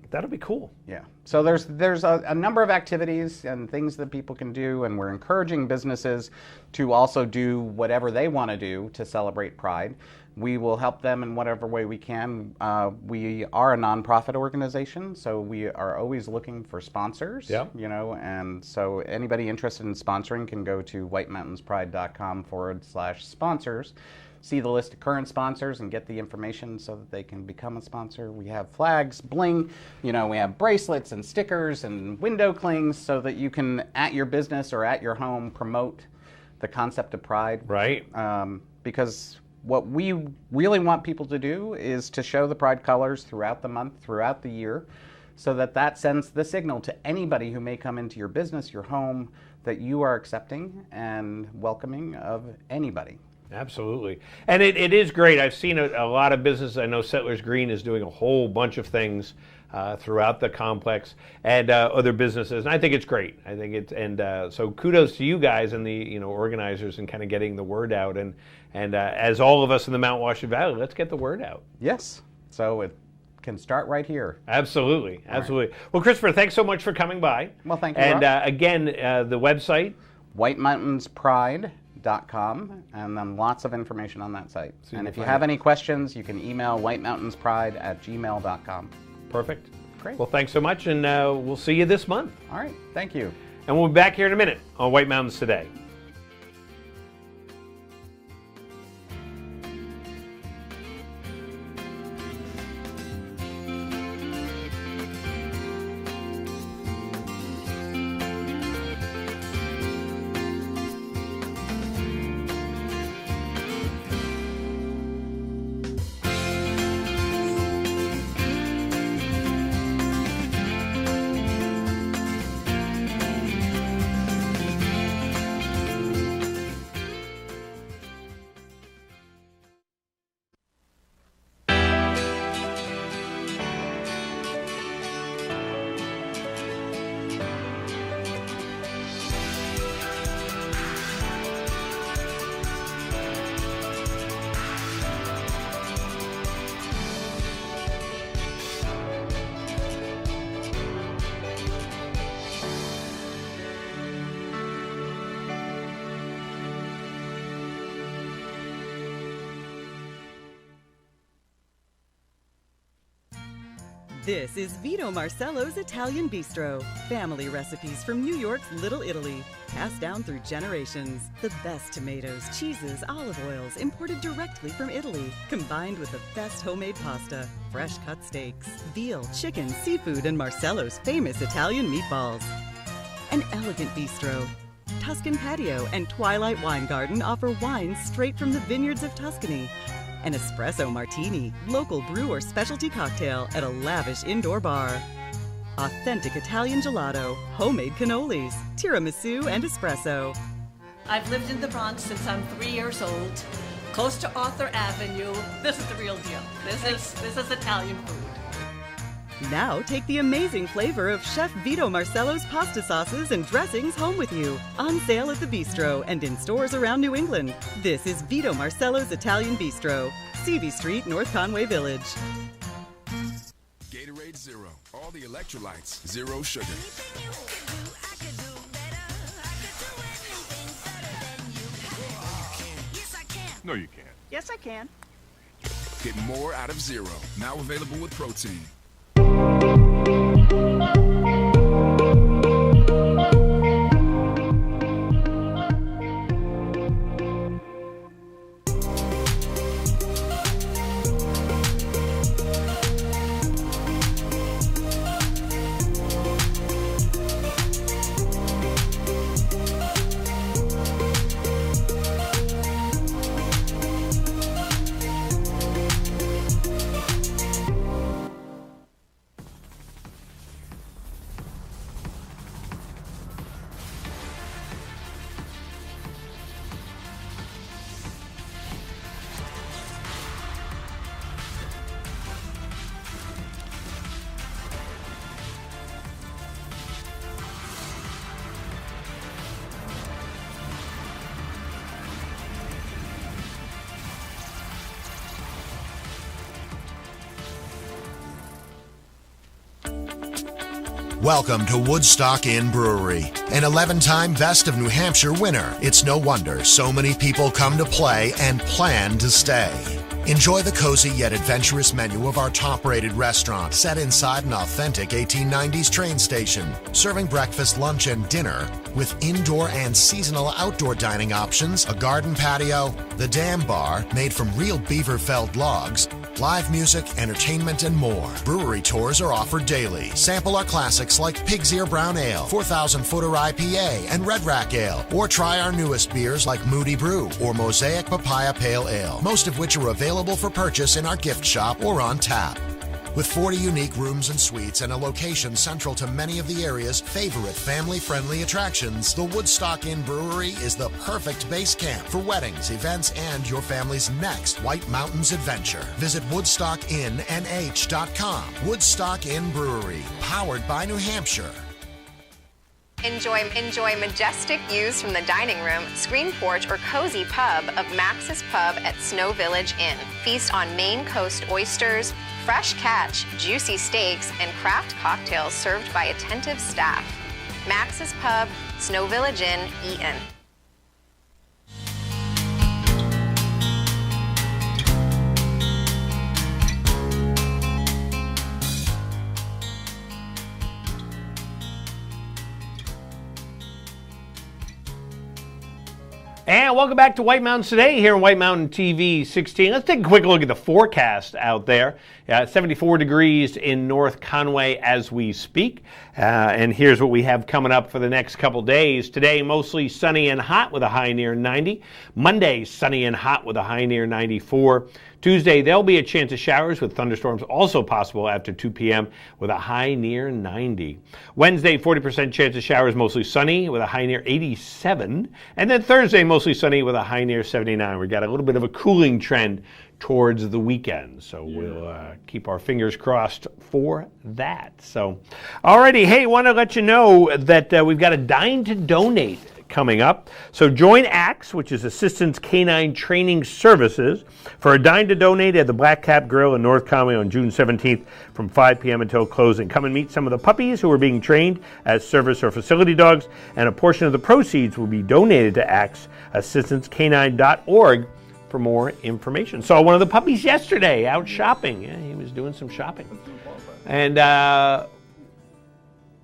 That'll be cool. Yeah. So there's a number of activities and things that people can do, and we're encouraging businesses to also do whatever they want to do to celebrate Pride. We will help them in whatever way we can. We are a nonprofit organization, so we are always looking for sponsors. Yeah. And so anybody interested in sponsoring can go to WhiteMountainsPride.com/sponsors. see the list of current sponsors and get the information so that they can become a sponsor. We have flags, bling, we have bracelets and stickers and window clings so that you can, at your business or at your home, promote the concept of pride. Right. Because what we really want people to do is to show the pride colors throughout the month, throughout the year, so that sends the signal to anybody who may come into your business, your home, that you are accepting and welcoming of anybody. Absolutely. And it is great. I've seen a lot of businesses. I know Settlers Green is doing a whole bunch of things throughout the complex, and other businesses. And I think it's great. I think it's, so kudos to you guys and the organizers and kind of getting the word out. And as all of us in the Mount Washington Valley, let's get the word out. Yes. So it can start right here. Absolutely. Absolutely. Right. Well, Christopher, thanks so much for coming by. Well, thank you. And again, the website? WhiteMountainsPride.com, and then lots of information on that site. So and if you have any questions, you can email whitemountains.pride@gmail.com. Perfect. Great. Well, thanks so much, and we'll see you this month. All right. Thank you. And we'll be back here in a minute on White Mountains Today. This is Vito Marcello's Italian Bistro. Family recipes from New York's Little Italy, passed down through generations. The best tomatoes, cheeses, olive oils imported directly from Italy, combined with the best homemade pasta, fresh cut steaks, veal, chicken, seafood, and Marcello's famous Italian meatballs. An elegant bistro. Tuscan Patio and Twilight Wine Garden offer wines straight from the vineyards of Tuscany. An espresso martini, local brew or specialty cocktail at a lavish indoor bar. Authentic Italian gelato, homemade cannolis, tiramisu, and espresso. I've lived in the Bronx since I'm 3 years old, close to Arthur Avenue. This is the real deal. This is Italian food. Now take the amazing flavor of Chef Vito Marcello's pasta sauces and dressings home with you. On sale at the Bistro and in stores around New England. This is Vito Marcello's Italian Bistro, CV Street, North Conway Village. Gatorade Zero. All the electrolytes. Zero sugar. No, you can't. Yes, I can. Get more out of Zero. Now available with protein. Welcome to Woodstock Inn Brewery, an 11-time Best of New Hampshire winner. It's no wonder so many people come to play and plan to stay. Enjoy the cozy yet adventurous menu of our top-rated restaurant set inside an authentic 1890s train station, serving breakfast, lunch, and dinner with indoor and seasonal outdoor dining options, a garden patio, the Dam Bar made from real beaver-felled logs, live music, entertainment, and more. Brewery tours are offered daily. Sample our classics like Pig's Ear Brown Ale, 4,000-footer IPA, and Red Rack Ale. Or try our newest beers like Moody Brew or Mosaic Papaya Pale Ale, most of which are available for purchase in our gift shop or on tap. With 40 unique rooms and suites and a location central to many of the area's favorite family-friendly attractions, the Woodstock Inn Brewery is the perfect base camp for weddings, events, and your family's next White Mountains adventure. Visit WoodstockInnNH.com. Woodstock Inn Brewery, powered by New Hampshire. Enjoy majestic views from the dining room, screen porch, or cozy pub of Max's Pub at Snow Village Inn. Feast on Maine Coast oysters, fresh catch, juicy steaks, and craft cocktails served by attentive staff. Max's Pub, Snow Village Inn, Eaton. And welcome back to White Mountains Today here on White Mountain TV 16. Let's take a quick look at the forecast out there. 74 degrees in North Conway as we speak. And here's what we have coming up for the next couple days. Today, mostly sunny and hot with a high near 90. Monday, sunny and hot with a high near 94. Tuesday, there'll be a chance of showers with thunderstorms also possible after 2 p.m. with a high near 90. Wednesday, 40% chance of showers, mostly sunny with a high near 87. And then Thursday, mostly sunny with a high near 79. We've got a little bit of a cooling trend towards the weekend. So we'll keep our fingers crossed for that. So, alrighty, hey, want to let you know that we've got a Dine to Donate coming up. So join ACTS, which is Assistance Canine Training Services, for a Dine to Donate at the Black Cap Grill in North Conway on June 17th from 5 p.m. until closing. Come and meet some of the puppies who are being trained as service or facility dogs, and a portion of the proceeds will be donated to ACTS, assistancecanine.org for more information. Saw one of the puppies yesterday out shopping. Yeah, he was doing some shopping. And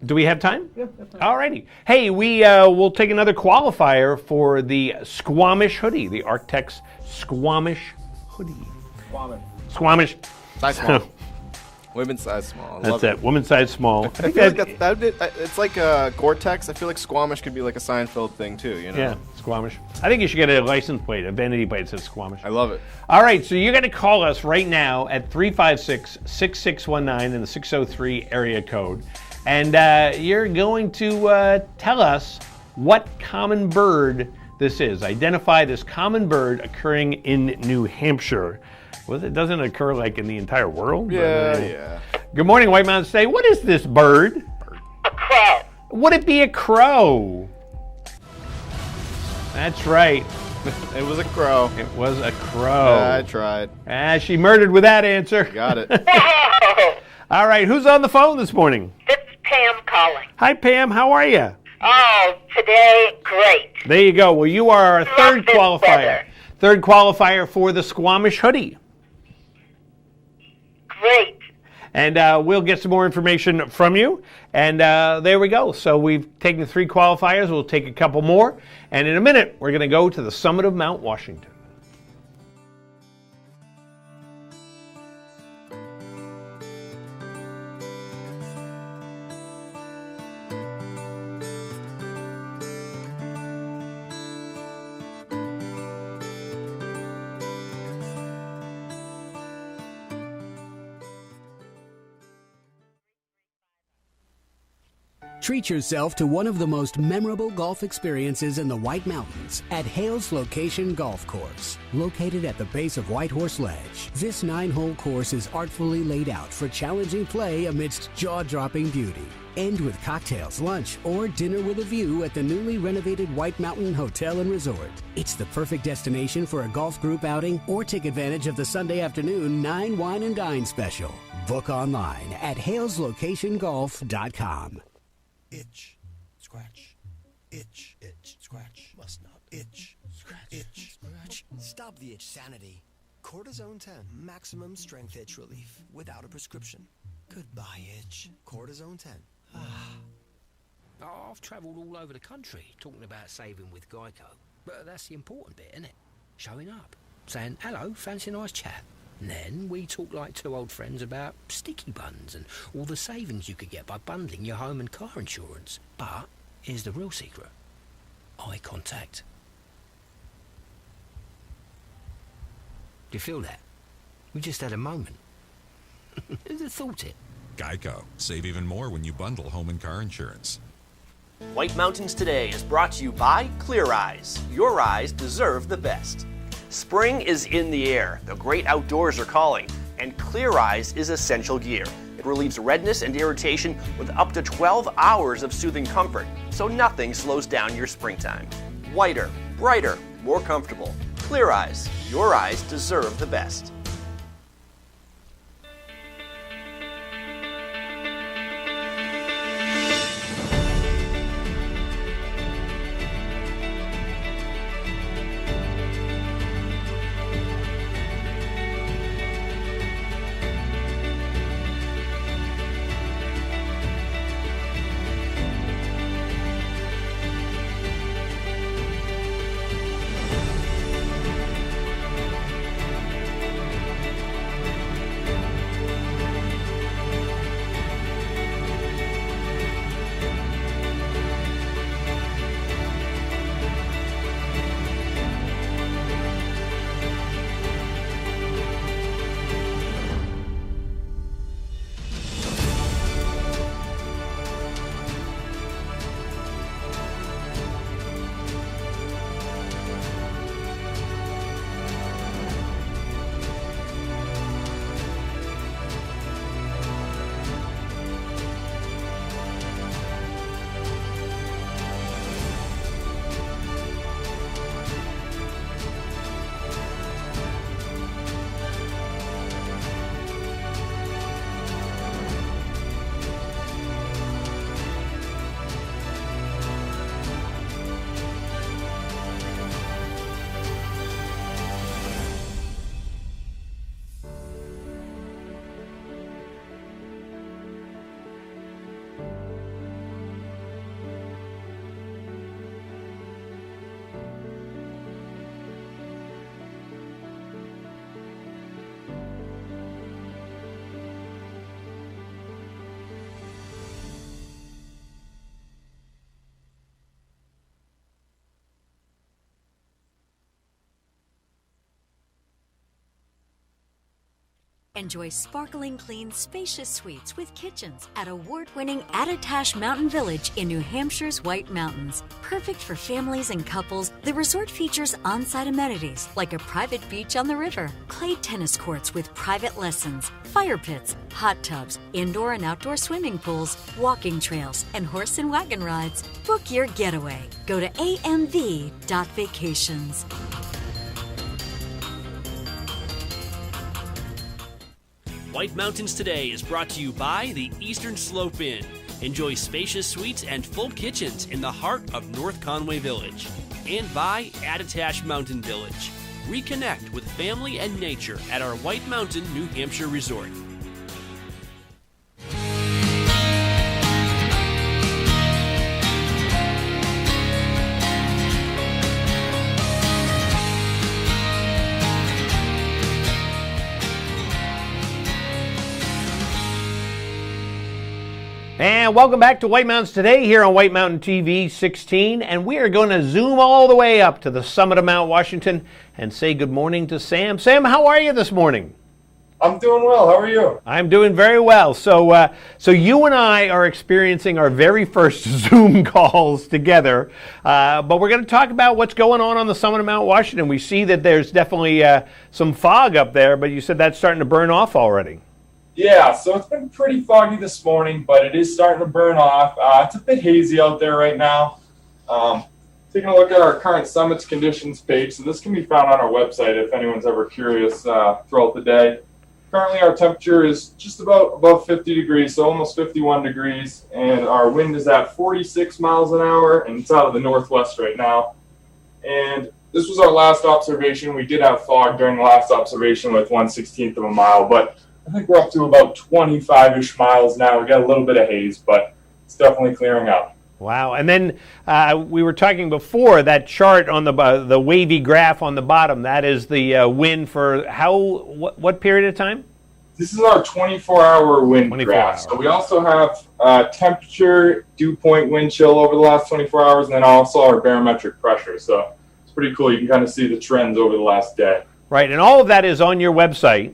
do we have time? Yeah, that's fine. All righty. Hey, we will take another qualifier for the Squamish hoodie, the Arctex Squamish hoodie. Squamish. Size small. Women's size small. That's it. Women's size small. I feel like it's like Gore-Tex. I feel like Squamish could be like a Seinfeld thing too, you know? Yeah, Squamish. I think you should get a license plate, a vanity plate that says Squamish. I love it. All right, so you're going to call us right now at 356-6619 in the 603 area code. And you're going to tell us what common bird this is. Identify this common bird occurring in New Hampshire. Well, it doesn't occur like in the entire world. Yeah, but, yeah. Good morning, White Mountains Today. What is this bird? A crow. Would it be a crow? That's right. It was a crow. It was a crow. Yeah, I tried. She murdered with that answer. Got it. All right, who's on the phone this morning? It's Pam calling. Hi, Pam. How are you? Oh, today, great. There you go. Well, you are our third qualifier. Weather. Third qualifier for the Squamish hoodie. Great. And we'll get some more information from you. And there we go. So we've taken 3 qualifiers. We'll take a couple more. And in a minute, we're going to go to the summit of Mount Washington. Treat yourself to one of the most memorable golf experiences in the White Mountains at Hales Location Golf Course. Located at the base of White Horse Ledge, this 9-hole course is artfully laid out for challenging play amidst jaw-dropping beauty. End with cocktails, lunch, or dinner with a view at the newly renovated White Mountain Hotel and Resort. It's the perfect destination for a golf group outing or take advantage of the Sunday afternoon 9 Wine and Dine special. Book online at halesLocationGolf.com. Itch, scratch, itch, itch, scratch, must not itch, scratch, itch, scratch. Stop the itch, sanity. Cortisone 10, maximum strength itch relief without a prescription. Goodbye, itch. Cortisone 10. I've travelled all over the country talking about saving with Geico. But that's the important bit, isn't it? Showing up, saying, hello, fancy a nice chat. And then we talk like two old friends about sticky buns and all the savings you could get by bundling your home and car insurance. But here's the real secret. Eye contact. Do you feel that? We just had a moment. Who'd have thought it? Geico. Save even more when you bundle home and car insurance. White Mountains Today is brought to you by Clear Eyes. Your eyes deserve the best. Spring is in the air. The great outdoors are calling, and Clear Eyes is essential gear. It relieves redness and irritation with up to 12 hours of soothing comfort, so nothing slows down your springtime. Whiter, brighter, more comfortable. Clear Eyes. Your eyes deserve the best. Enjoy sparkling clean, spacious suites with kitchens at award-winning Attitash Mountain Village in New Hampshire's White Mountains. Perfect for families and couples, the resort features on-site amenities like a private beach on the river, clay tennis courts with private lessons, fire pits, hot tubs, indoor and outdoor swimming pools, walking trails, and horse and wagon rides. Book your getaway. Go to amv.vacations. White Mountains Today is brought to you by the Eastern Slope Inn. Enjoy spacious suites and full kitchens in the heart of North Conway Village. And by Attitash Mountain Village. Reconnect with family and nature at our White Mountain, New Hampshire resort. And welcome back to White Mountains Today here on White Mountain TV 16. And we are going to zoom all the way up to the summit of Mount Washington and say good morning to Sam. Sam, how are you this morning? I'm doing well. How are you? I'm doing very well. So you and I are experiencing our very first Zoom calls together. But we're going to talk about what's going on the summit of Mount Washington. We see that there's definitely some fog up there, but you said that's starting to burn off already. Yeah, so it's been pretty foggy this morning, but it is starting to burn off. It's a bit hazy out there right now. Taking a look at our current summits conditions page, so this can be found on our website if anyone's ever curious throughout the day. Currently our temperature is just about above 50 degrees, so almost 51 degrees, and our wind is at 46 miles an hour, and it's out of the northwest right now. And this was our last observation. We did have fog during the last observation with 1/16 of a mile, but I think we're up to about 25-ish miles now. We got a little bit of haze, but it's definitely clearing up. Wow. And then we were talking before, that chart on the wavy graph on the bottom, that is the wind for what period of time? This is our 24-hour wind graph. So we also have temperature, dew point, wind chill over the last 24 hours, and then also our barometric pressure. So it's pretty cool. You can kind of see the trends over the last day. Right. And all of that is on your website.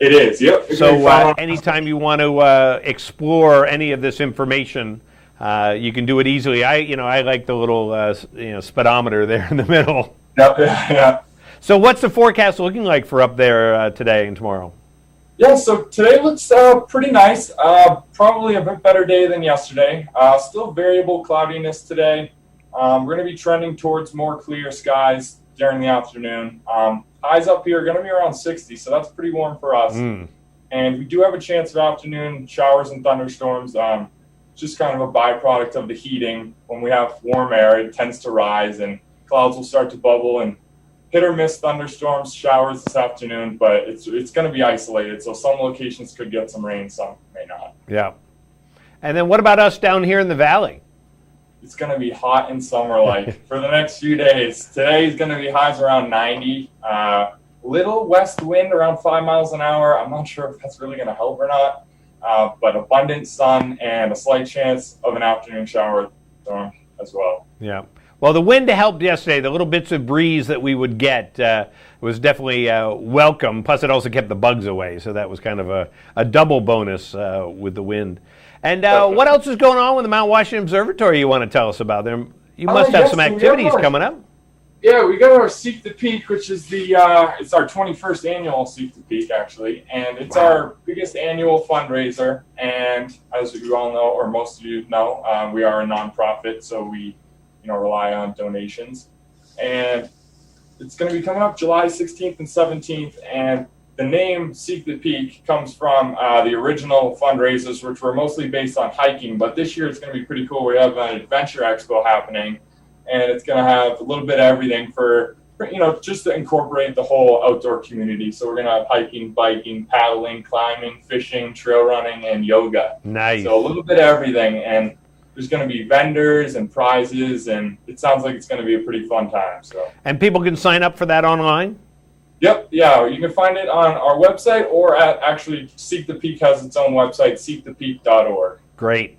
It is, yep. So anytime you want to explore any of this information, you can do it easily. I like the little speedometer there in the middle. Yeah. So what's the forecast looking like for up there today and tomorrow? Yeah, so today looks pretty nice. Probably a bit better day than yesterday. Still variable cloudiness today. We're going to be trending towards more clear skies during the afternoon. Highs up here are going to be around 60, so that's pretty warm for us. And we do have a chance of afternoon showers and thunderstorms. Just kind of a byproduct of the heating. When we have warm air, it tends to rise, and clouds will start to bubble, and hit or miss thunderstorms, showers this afternoon, but it's going to be isolated. So some locations could get some rain, some may not. Yeah. And then what about us down here in the valley? It's going to be hot and summer-like for the next few days. Today is going to be highs around 90. Little west wind around 5 miles an hour. I'm not sure if that's really going to help or not. But abundant sun and a slight chance of an afternoon shower storm as well. Yeah. Well, the wind helped yesterday. The little bits of breeze that we would get was definitely welcome. Plus, it also kept the bugs away, so that was kind of a double bonus with the wind. And what else is going on with the Mount Washington Observatory you want to tell us about? There, you must have some activities coming up. Yeah, we got our Seek the Peak, which is it's our 21st annual Seek the Peak, actually, and it's our biggest annual fundraiser. And as you all know, or most of you know, we are a nonprofit, so we rely on donations. And it's going to be coming up July 16th and 17th, and the name Seek the Peak comes from the original fundraisers, which were mostly based on hiking, but this year it's going to be pretty cool. We have an adventure expo happening, and it's going to have a little bit of everything for just to incorporate the whole outdoor community. So we're going to have hiking, biking, paddling, climbing, fishing, trail running, and yoga. Nice. So a little bit of everything, and there's going to be vendors and prizes, and it sounds like it's going to be a pretty fun time. So. And people can sign up for that online? Yep, yeah. You can find it on our website, or actually Seek the Peak has its own website, seekthepeak.org. Great.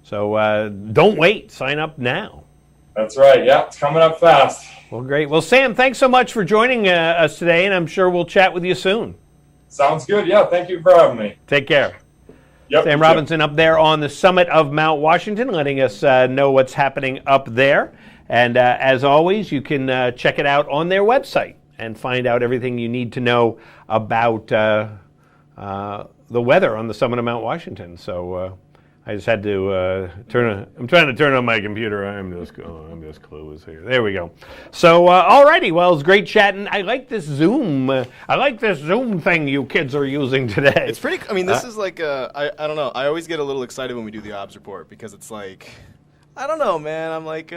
So don't wait. Sign up now. That's right. Yeah, it's coming up fast. Well, great. Well, Sam, thanks so much for joining us today, and I'm sure we'll chat with you soon. Sounds good. Yeah, thank you for having me. Take care. Yep, Sam Robinson up there on the summit of Mount Washington, letting us know what's happening up there. And as always, you can check it out on their website and find out everything you need to know about the weather on the summit of Mount Washington. So I just had to I'm trying to turn on my computer. I'm just clueless here. There we go. So, alrighty. Well, it's great chatting. I like this Zoom. I like this Zoom thing you kids are using today. It's pretty. I mean, this is like I don't know. I always get a little excited when we do the Obs Report because it's like, I don't know, man. I'm like,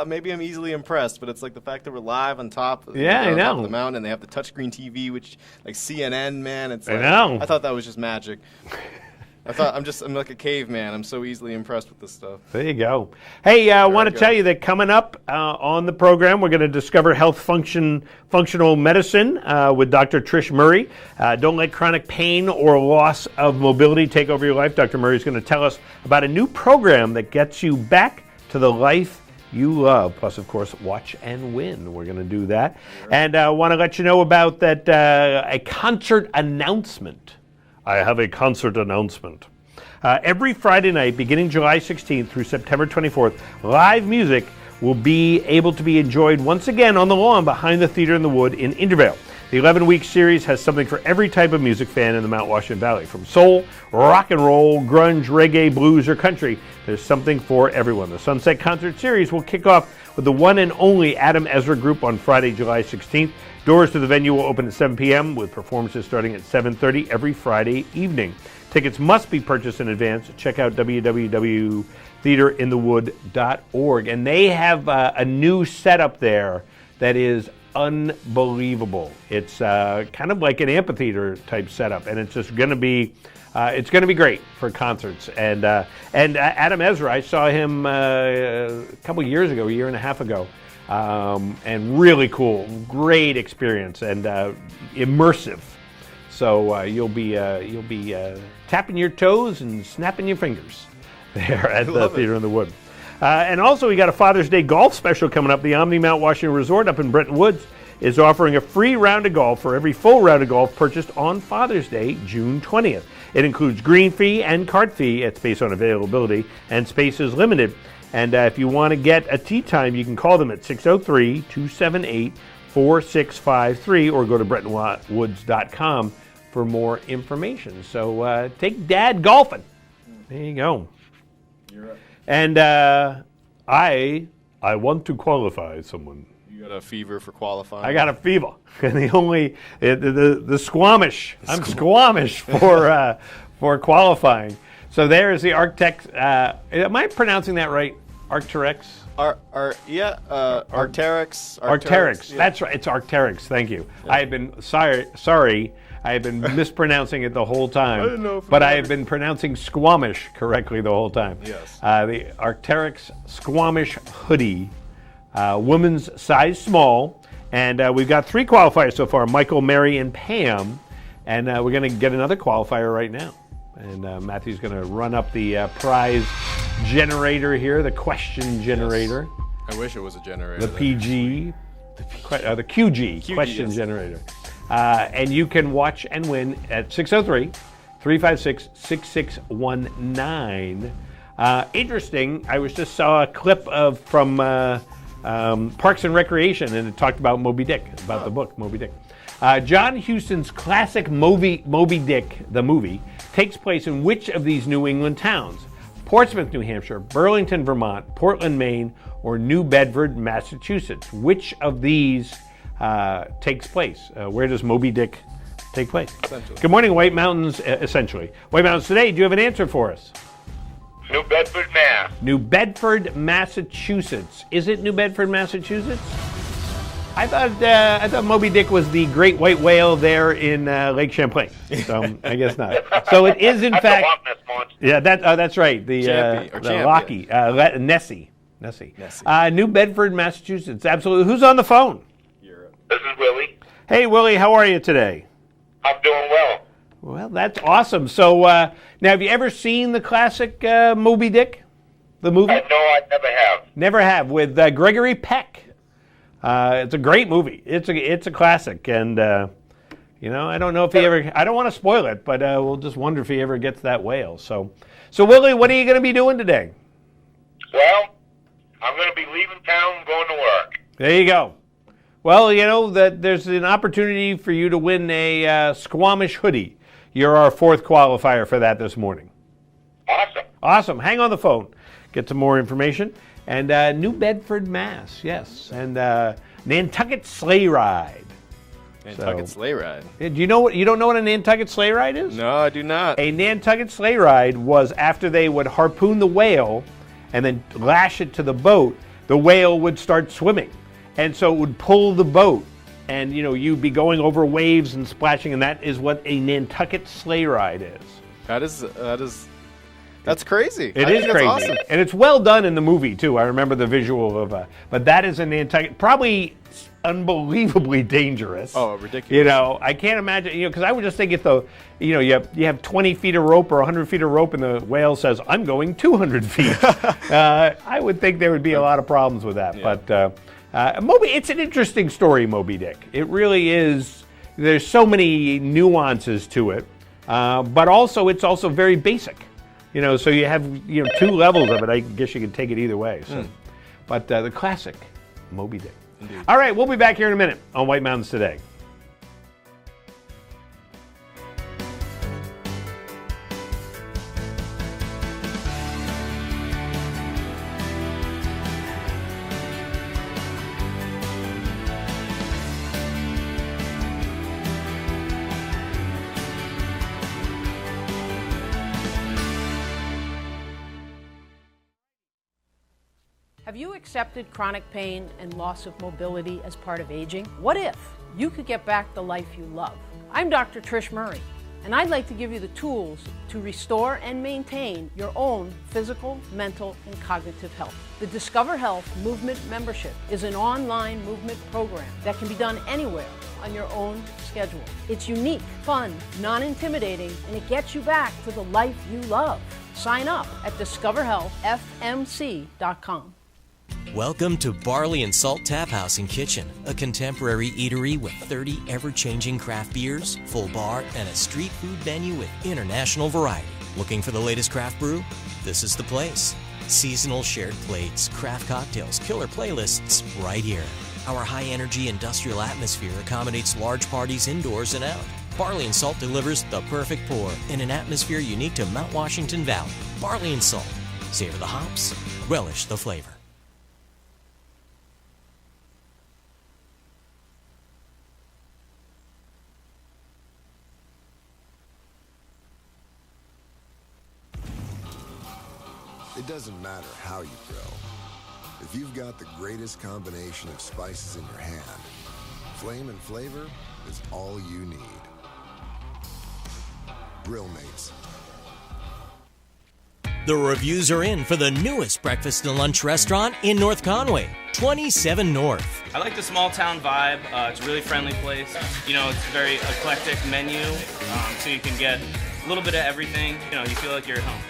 maybe I'm easily impressed, but it's like the fact that we're live on top of, I know. top of the mountain, and they have the touchscreen TV, which like CNN, man. It's like, I know. I thought that was just magic. I'm like a caveman. I'm so easily impressed with this stuff. There you go. Hey, I want to tell you that coming up on the program, we're going to discover functional medicine with Dr. Trish Murray. Don't let chronic pain or loss of mobility take over your life. Dr. Murray is going to tell us about a new program that gets you back to the life you love. Plus, of course, Watch and Win. We're going to do that. Sure. And I want to let you know about that a concert announcement. I have a concert announcement. Every Friday night, beginning July 16th through September 24th, live music will be able to be enjoyed once again on the lawn behind the Theater in the Wood in Intervale. The 11-week series has something for every type of music fan in the Mount Washington Valley. From soul, rock and roll, grunge, reggae, blues, or country, there's something for everyone. The Sunset Concert Series will kick off with the one and only Adam Ezra Group on Friday, July 16th. Doors to the venue will open at 7 p.m. with performances starting at 7:30 every Friday evening. Tickets must be purchased in advance. Check out www.theaterinthewood.org. And they have a new setup there that is unbelievable. It's kind of like an amphitheater type setup, and it's just going to be great for concerts. And Adam Ezra, I saw him a couple years ago, a year and a half ago, and really cool, great experience, and immersive. So you'll be tapping your toes and snapping your fingers there at the Theater in the Wood. And also, we got a Father's Day golf special coming up. The Omni Mount Washington Resort up in Bretton Woods is offering a free round of golf for every full round of golf purchased on Father's Day, June 20th. It includes green fee and cart fee. It's based on availability, and space is limited. And if you want to get a tee time, you can call them at 603-278-4653 or go to BrettonWoods.com for more information. So take Dad golfing. There you go. You're right. And I want to qualify someone. You got a fever for qualifying? I got a fever. And the Squamish. I'm Squamish for qualifying. So there is the Arcteryx. Am I pronouncing that right? Arcteryx? Arcteryx. Arcteryx. Yeah. That's right. It's Arcteryx. Thank you. Yeah. I have been sorry. I have been mispronouncing it the whole time. I didn't know if but I have been pronouncing Squamish correctly the whole time. Yes. The Arcteryx Squamish hoodie, women's size small, and we've got 3 qualifiers so far: Michael, Mary, and Pam. And we're going to get another qualifier right now. And Matthew's going to run up the prize generator here, the question generator. Yes. I wish it was a generator. The PG, the QG question generator. And you can watch and win at 603-356-6619. Interesting, I just saw a clip from Parks and Recreation, and it talked about Moby Dick, about the book Moby Dick. John Huston's classic Moby Dick, the movie, takes place in which of these New England towns? Portsmouth, New Hampshire, Burlington, Vermont, Portland, Maine, or New Bedford, Massachusetts? Which of these takes place? Where does Moby Dick take place? Good morning, White Mountains, essentially. White Mountains Today, do you have an answer for us? New Bedford, Mass. New Bedford, Massachusetts. Is it New Bedford, Massachusetts? I thought Moby Dick was the great white whale there in Lake Champlain. So I guess not. So it is in fact. Yeah, that's right. The Lockheed, Nessie. New Bedford, Massachusetts. Absolutely. Who's on the phone? This is Willie. Hey, Willie. How are you today? I'm doing well. Well, that's awesome. So now, have you ever seen the classic Moby Dick, the movie? No, I never have. Never have, with Gregory Peck. It's a great movie. It's a classic, and I don't know if he ever. I don't want to spoil it, but we'll just wonder if he ever gets that whale. So Willie, what are you going to be doing today? Well, I'm going to be leaving town and going to work. There you go. Well, that there's an opportunity for you to win a Squamish hoodie. You're our 4th qualifier for that this morning. Awesome. Hang on the phone. Get some more information. And New Bedford, Mass. Yes. And Nantucket Sleigh Ride. Nantucket Sleigh Ride. Do you know what? You don't know what a Nantucket Sleigh Ride is? No, I do not. A Nantucket Sleigh Ride was after they would harpoon the whale and then lash it to the boat, the whale would start swimming. And so it would pull the boat. And, you'd be going over waves and splashing, and that is what a Nantucket Sleigh Ride is. That's crazy. It is crazy. Awesome. And it's well done in the movie, too. I remember the visual of but that is a Nantucket, probably unbelievably dangerous. Oh, ridiculous. I can't imagine, because I would just think if you have 20 feet of rope or 100 feet of rope and the whale says, I'm going 200 feet. I would think there would be a lot of problems with that. Yeah. But it's an interesting story, Moby Dick. It really is. There's so many nuances to it, but also it's also very basic. So you have 2 levels of it. I guess you could take it either way. So. But the classic Moby Dick. Indeed. All right, we'll be back here in a minute on White Mountains Today. Have you accepted chronic pain and loss of mobility as part of aging? What if you could get back the life you love? I'm Dr. Trish Murray, and I'd like to give you the tools to restore and maintain your own physical, mental, and cognitive health. The Discover Health Movement Membership is an online movement program that can be done anywhere on your own schedule. It's unique, fun, non-intimidating, and it gets you back to the life you love. Sign up at discoverhealthfmc.com. Welcome to Barley and Salt Tap House and Kitchen, a contemporary eatery with 30 ever-changing craft beers, full bar, and a street food menu with international variety. Looking for the latest craft brew? This is the place. Seasonal shared plates, craft cocktails, killer playlists, right here. Our high-energy industrial atmosphere accommodates large parties indoors and out. Barley and Salt delivers the perfect pour in an atmosphere unique to Mount Washington Valley. Barley and Salt. Savor the hops, relish the flavor. It doesn't matter how you grill. If you've got the greatest combination of spices in your hand, flame and flavor is all you need. Grill Mates. The reviews are in for the newest breakfast and lunch restaurant in North Conway, 27 North. I like the small town vibe. It's a really friendly place. You know, it's a very eclectic menu, so you can get a little bit of everything. You know, you feel like you're at home.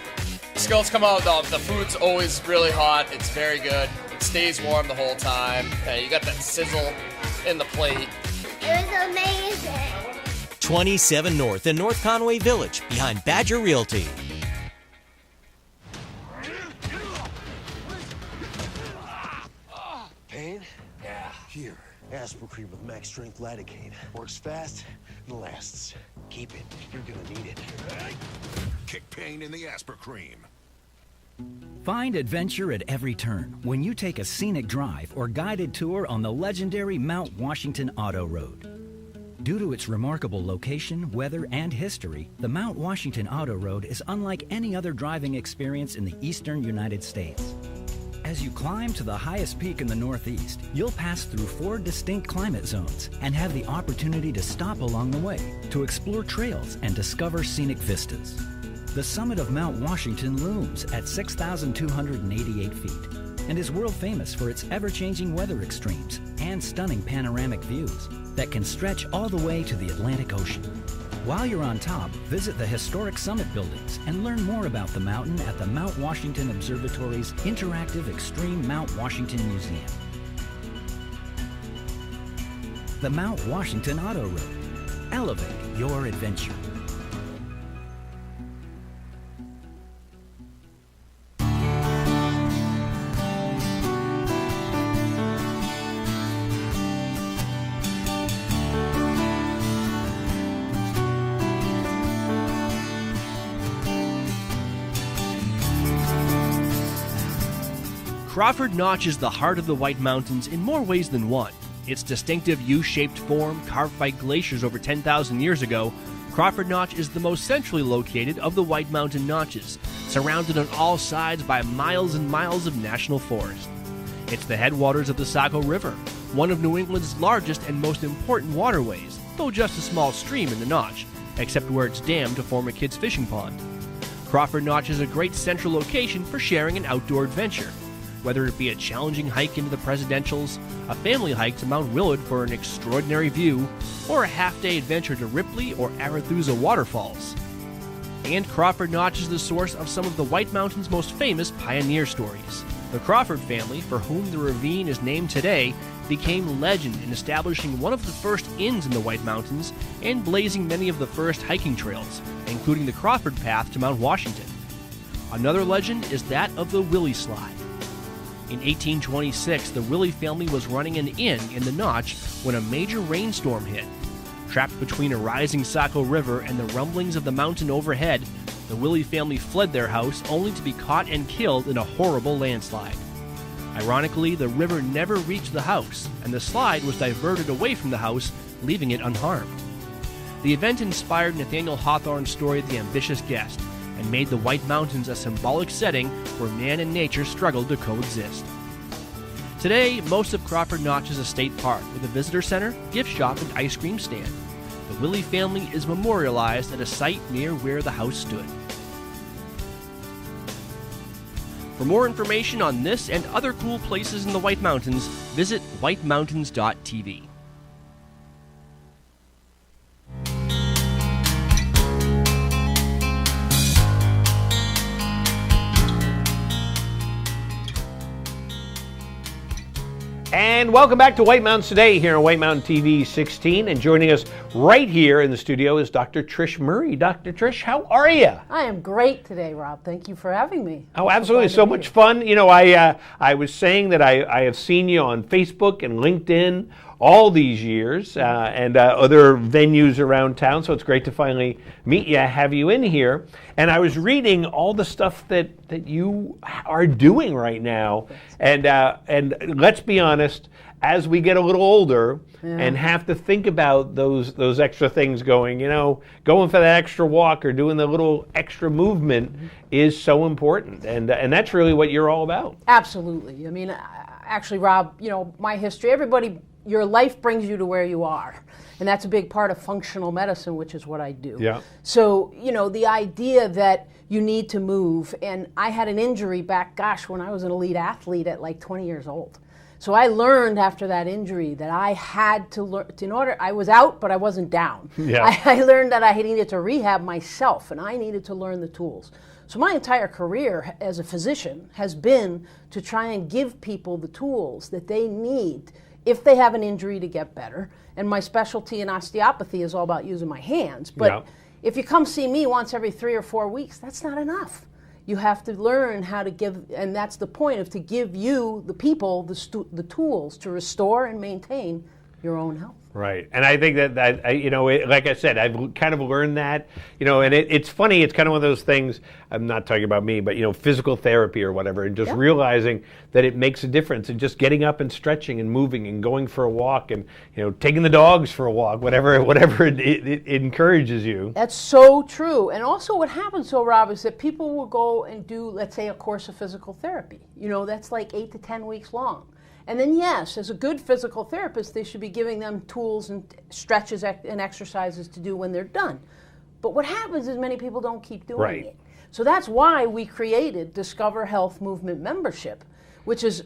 Skillets come out, the food's always really hot. It's very good. It stays warm the whole time. You got that sizzle in the plate. It was amazing. 27 North in North Conway Village, behind Badger Realty. Pain? Yeah. Here, Aspirin with max strength lidocaine. Works fast and lasts. Keep it. You're gonna need it. Kick pain in the Aspirin. Find adventure at every turn when you take a scenic drive or guided tour on the legendary Mount Washington Auto Road. Due to its remarkable location, weather, and history, the Mount Washington Auto Road is unlike any other driving experience in the eastern United States. As you climb to the highest peak in the Northeast, you'll pass through 4 distinct climate zones and have the opportunity to stop along the way to explore trails and discover scenic vistas. The summit of Mount Washington looms at 6,288 feet and is world famous for its ever-changing weather extremes and stunning panoramic views that can stretch all the way to the Atlantic Ocean. While you're on top, visit the historic summit buildings and learn more about the mountain at the Mount Washington Observatory's interactive Extreme Mount Washington Museum. The Mount Washington Auto Road. Elevate your adventure. Crawford Notch is the heart of the White Mountains in more ways than one. Its distinctive U-shaped form, carved by glaciers over 10,000 years ago, Crawford Notch is the most centrally located of the White Mountain notches, surrounded on all sides by miles and miles of national forest. It's the headwaters of the Saco River, one of New England's largest and most important waterways, though just a small stream in the Notch, except where it's dammed to form a kid's fishing pond. Crawford Notch is a great central location for sharing an outdoor adventure. Whether it be a challenging hike into the Presidentials, a family hike to Mount Willard for an extraordinary view, or a half-day adventure to Ripley or Arethusa waterfalls. And Crawford Notch is the source of some of the White Mountains' most famous pioneer stories. The Crawford family, for whom the ravine is named today, became legend in establishing one of the first inns in the White Mountains and blazing many of the first hiking trails, including the Crawford Path to Mount Washington. Another legend is that of the Willie Slide. In 1826, the Willie family was running an inn in the Notch when a major rainstorm hit. Trapped between a rising Saco River and the rumblings of the mountain overhead, the Willie family fled their house only to be caught and killed in a horrible landslide. Ironically, the river never reached the house, and the slide was diverted away from the house, leaving it unharmed. The event inspired Nathaniel Hawthorne's story The Ambitious Guest, and made the White Mountains a symbolic setting where man and nature struggled to coexist. Today, most of Crawford Notch is a state park with a visitor center, gift shop, and ice cream stand. The Willie family is memorialized at a site near where the house stood. For more information on this and other cool places in the White Mountains, visit whitemountains.tv. And welcome back to White Mountains Today here on White Mountain TV 16. And joining us right here in the studio is Dr. Trish Murray. Dr. Trish, how are you? I am great today, Rob. Thank you for having me. Oh, absolutely. So much fun. You know, I was saying that I have seen you on Facebook and LinkedIn all these years and other venues around town. So it's great to finally meet you, have you in here. And I was reading all the stuff that you are doing right now. And let's be honest, as we get a little older and have to think about those extra things going for that extra walk or doing the little extra movement is so important. And that's really what you're all about. Absolutely. I mean, actually, Rob, my history, your life brings you to where you are. And that's a big part of functional medicine, which is what I do. Yeah. So, the idea that you need to move, and I had an injury back, when I was an elite athlete at like 20 years old. So I learned after that injury that I had to learn, I was out, but I wasn't down. Yeah. I learned that I needed to rehab myself, and I needed to learn the tools. So my entire career as a physician has been to try and give people the tools that they need if they have an injury to get better. And my specialty in osteopathy is all about using my hands. But if you come see me once every 3 or 4 weeks, that's not enough. You have to learn how to give, and that's the point of to give you, the people, the tools to restore and maintain your own health. Right. And I think that like I said, I've kind of learned that, and it's funny. It's kind of one of those things, I'm not talking about me, but, physical therapy or whatever, and just realizing that it makes a difference and just getting up and stretching and moving and going for a walk and, taking the dogs for a walk, whatever it encourages you. That's so true. And also what happens, Rob, is that people will go and do, let's say, a course of physical therapy. That's like 8 to 10 weeks long. And then, yes, as a good physical therapist, they should be giving them tools and stretches and exercises to do when they're done. But what happens is many people don't keep doing it. So that's why we created Discover Health Movement Membership, which is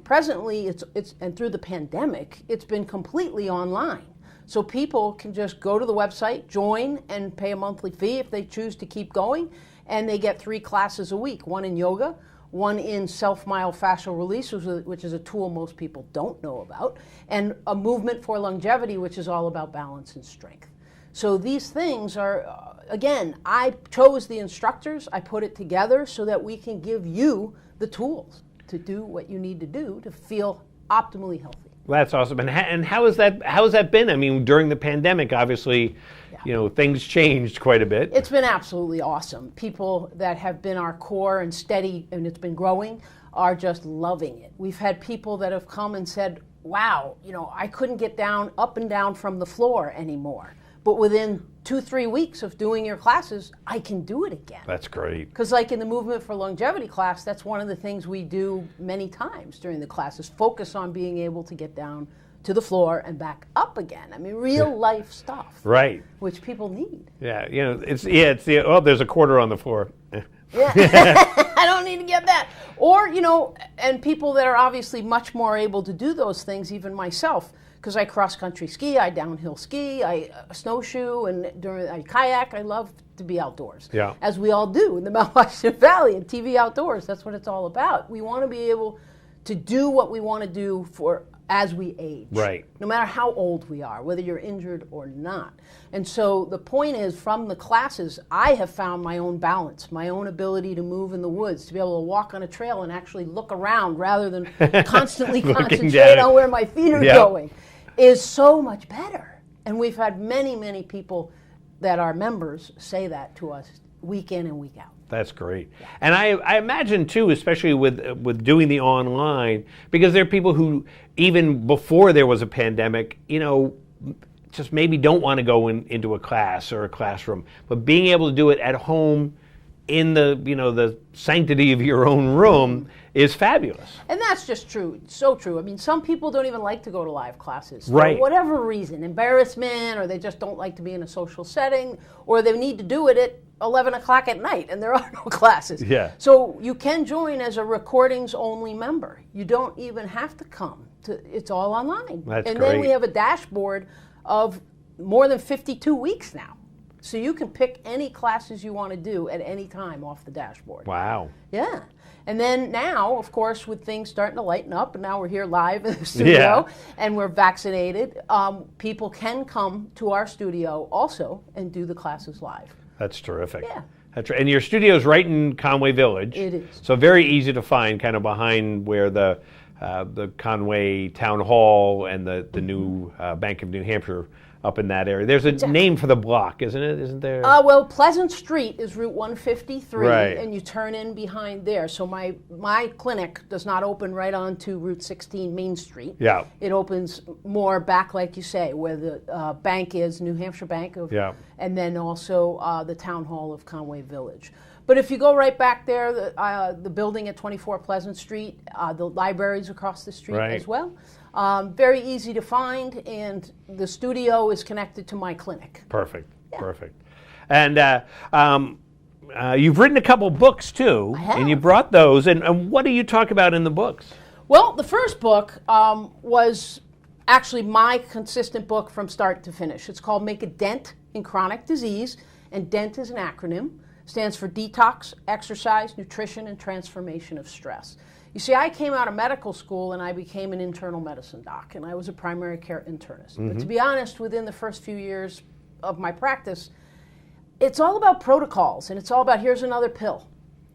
presently, it's and through the pandemic, it's been completely online. So people can just go to the website, join, and pay a monthly fee if they choose to keep going. And they get 3 classes a week, one in yoga, one in self-myofascial release, which is a tool most people don't know about, and a movement for longevity, which is all about balance and strength. So these things are, again, I chose the instructors, I put it together so that we can give you the tools to do what you need to do to feel optimally healthy. Well, that's awesome. And how has that been? I mean, during the pandemic, obviously, things changed quite a bit. It's been absolutely awesome. People that have been our core and steady, and it's been growing, are just loving it. We've had people that have come and said, wow, I couldn't get up and down from the floor anymore. But within 2-3 weeks of doing your classes, I can do it again. That's great. Because like in the Movement for Longevity class, that's one of the things we do many times during the classes, focus on being able to get down to the floor and back up again. I mean, real life stuff. Right. Which people need. Yeah, there's a quarter on the floor. Yeah, I don't need to get that. Or, and people that are obviously much more able to do those things, even myself, because I cross-country ski, I downhill ski, I snowshoe, and I kayak. I love to be outdoors, as we all do in the Mount Washington Valley and TV Outdoors. That's what it's all about. We want to be able to do what we want to do as we age, no matter how old we are, whether you're injured or not. And so the point is, from the classes, I have found my own balance, my own ability to move in the woods, to be able to walk on a trail and actually look around rather than constantly concentrate on where my feet are going, is so much better. And we've had many, many people that are members say that to us week in and week out. That's great. And I imagine, too, especially with doing the online, because there are people who, even before there was a pandemic, just maybe don't want to go into a class or a classroom. But being able to do it at home in the sanctity of your own room is fabulous. And that's just true. It's so true. I mean, some people don't even like to go to live classes. Right. For whatever reason, embarrassment, or they just don't like to be in a social setting, or they need to do it at 11 o'clock at night and there are no classes. Yeah. So you can join as a recordings-only member. You don't even have to come. It's all online. That's and great. then we have a dashboard of more than 52 weeks now. So you can pick any classes you want to do at any time off the dashboard. Wow. Yeah. And then now, of course, with things starting to lighten up, and now we're here live in the studio, and we're vaccinated, people can come to our studio also and do the classes live. That's terrific. Yeah. That's right. And your studio's right in Conway Village. It is. So very easy to find, kind of behind where the Conway Town Hall and the new Bank of New Hampshire up in that area. There's a name for the block, isn't it? Isn't there? Well, Pleasant Street is Route 153, Right. and you turn in behind there. So my clinic does not open right onto Route 16 Main Street. Yeah. It opens more back, like you say, where the bank is, New Hampshire Bank, and then also the Town Hall of Conway Village. But if you go right back there, the building at 24 Pleasant Street, the library's across the street as well. Very easy to find, and the studio is connected to my clinic. Perfect. Perfect. And you've written a couple books too, and you brought those. And what do you talk about in the books? Well, the first book was actually my consistent book from start to finish. It's called Make a Dent in Chronic Disease, and DENT is an acronym. Stands for Detox, Exercise, Nutrition, and Transformation of Stress. You see, I came out of medical school and I became an internal medicine doc, and I was a primary care internist. But to be honest, within the first few years of my practice, it's all about protocols, and it's all about here's another pill.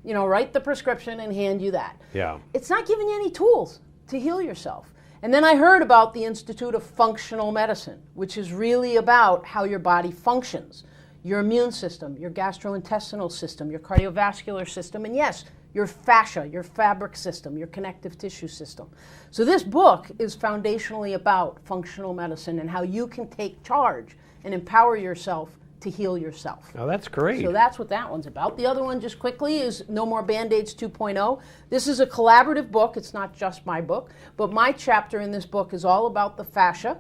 You know, write the prescription and hand you that. Yeah. It's not giving you any tools to heal yourself. And then I heard about the Institute of Functional Medicine, which is really about how your body functions. Your immune system, your gastrointestinal system, your cardiovascular system, and yes, your fascia, your fabric system, your connective tissue system. So this book is foundationally about functional medicine and how you can take charge and empower yourself to heal yourself. Oh, that's great. So that's what that one's about. The other one, just quickly, is No More Band-Aids 2.0. This is a collaborative book. It's not just my book, but my chapter in this book is all about the fascia,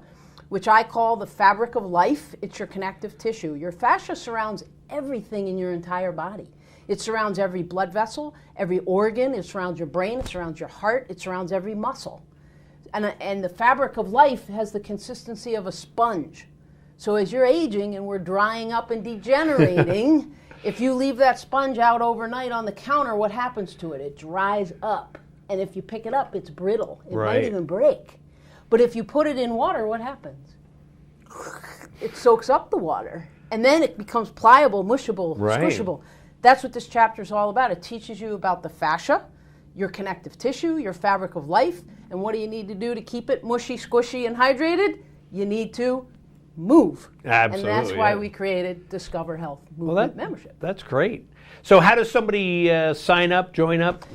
which I call the fabric of life. It's your connective tissue. Your fascia surrounds everything in your entire body. It surrounds every blood vessel, every organ. It surrounds your brain. It surrounds your heart. It surrounds every muscle. And the fabric of life has the consistency of a sponge. So as you're aging and we're drying up and degenerating, if you leave that sponge out overnight on the counter, what happens to it? It dries up. And if you pick it up, it's brittle. It might even break. But if you put it in water, what happens? It soaks up the water. And then it becomes pliable, mushable, squishable. That's what this chapter is all about. It teaches you about the fascia, your connective tissue, your fabric of life, and what do you need to do to keep it mushy, squishy, and hydrated? You need to move. Absolutely. And that's why we created Discover Health Movement membership. That's great. So how does somebody sign up, join up?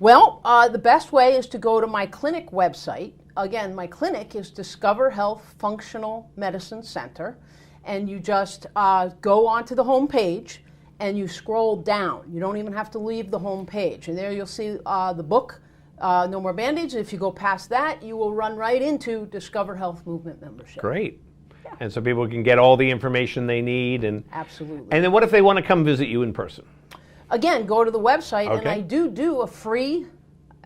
Well, the best way is to go to my clinic website. Again, my clinic is Discover Health Functional Medicine Center, and you just go onto the home page and you scroll down. You don't even have to leave the home page. And there you'll see the book, No More Band-Aids. If you go past that, you will run right into Discover Health Movement membership. Great. Yeah. And so people can get all the information they need. And absolutely. And then what if they want to come visit you in person? Again, go to the website, and Okay. I do a free,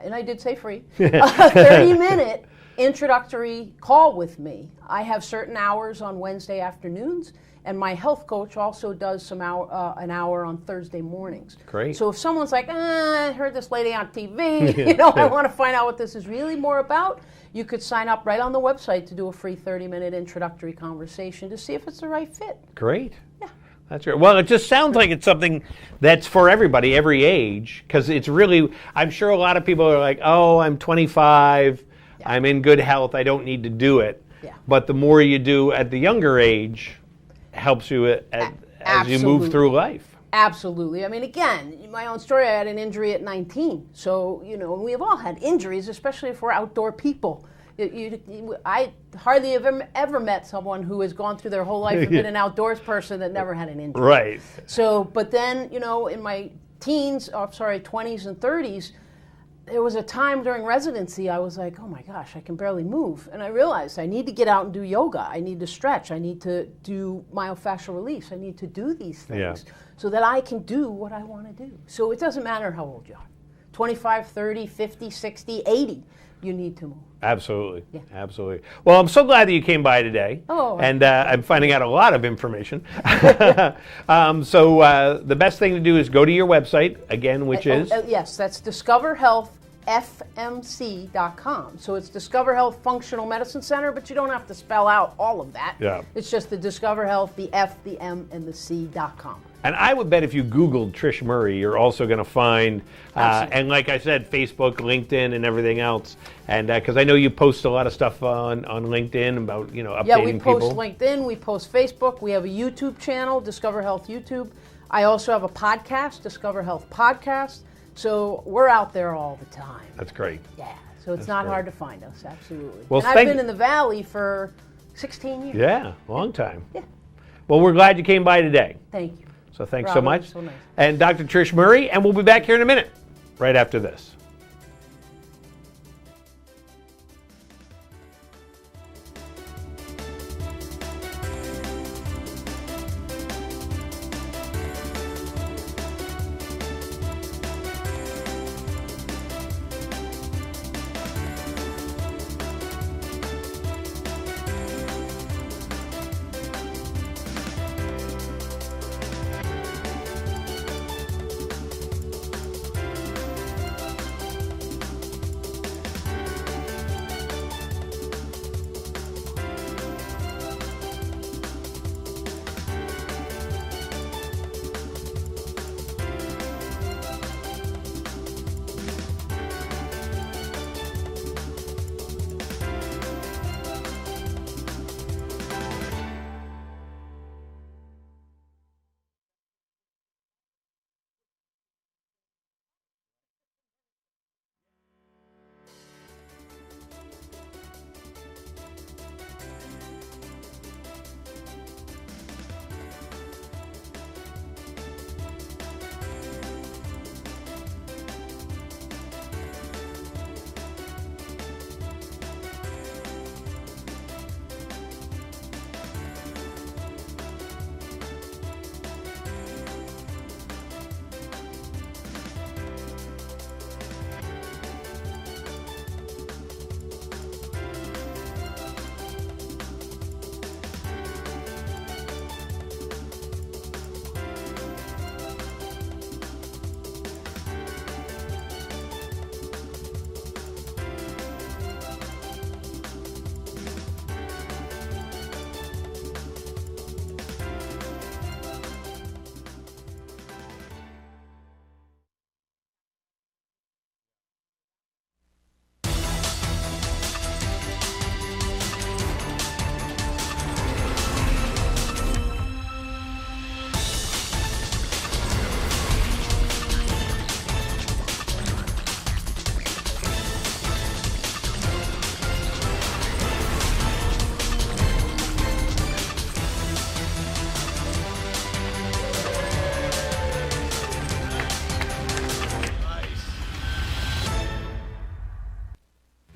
and I did say free, a 30-minute introductory call with me. I have certain hours on Wednesday afternoons, and my health coach also does an hour on Thursday mornings. Great. So if someone's like, I heard this lady on TV, I want to find out what this is really more about, you could sign up right on the website to do a free 30-minute introductory conversation to see if it's the right fit. Great. Yeah. That's great. Well, it just sounds like it's something that's for everybody, every age, because it's really, I'm sure a lot of people are like, oh, I'm 25, I'm in good health, I don't need to do it. Yeah. But the more you do at the younger age, helps you as you move through life. Absolutely. I mean, again, my own story, I had an injury at 19. So, we have all had injuries, especially if we're outdoor people. I hardly have ever met someone who has gone through their whole life and been an outdoors person that never had an injury. Right. So, but then, in my 20s and 30s, there was a time during residency I was like, oh my gosh, I can barely move. And I realized I need to get out and do yoga. I need to stretch. I need to do myofascial release. I need to do these things so that I can do what I want to do. So it doesn't matter how old you are. 25, 30, 50, 60, 80, you need to move. Absolutely. Yeah. Absolutely. Well, I'm so glad that you came by today. Oh. And I'm finding out a lot of information. So the best thing to do is go to your website, again, which is? Yes, that's discoverhealthfmc.com. So it's Discover Health Functional Medicine Center, but you don't have to spell out all of that. Yeah. It's just the Discover Health, the F, the M, and the C.com. And I would bet if you Googled Trish Murray, you're also going to find, and like I said, Facebook, LinkedIn, and everything else. And because I know you post a lot of stuff on LinkedIn about, updating people. Yeah, we post LinkedIn, we post Facebook. We have a YouTube channel, Discover Health YouTube. I also have a podcast, Discover Health Podcast. So we're out there all the time. That's great. Yeah, so it's not hard to find us, absolutely. Well, and I've been in the Valley for 16 years. Yeah, long time. Yeah. Well, we're glad you came by today. Thank you. So thanks Robert, so much. so nice. And Dr. Trish Murray, and we'll be back here in a minute, right after this.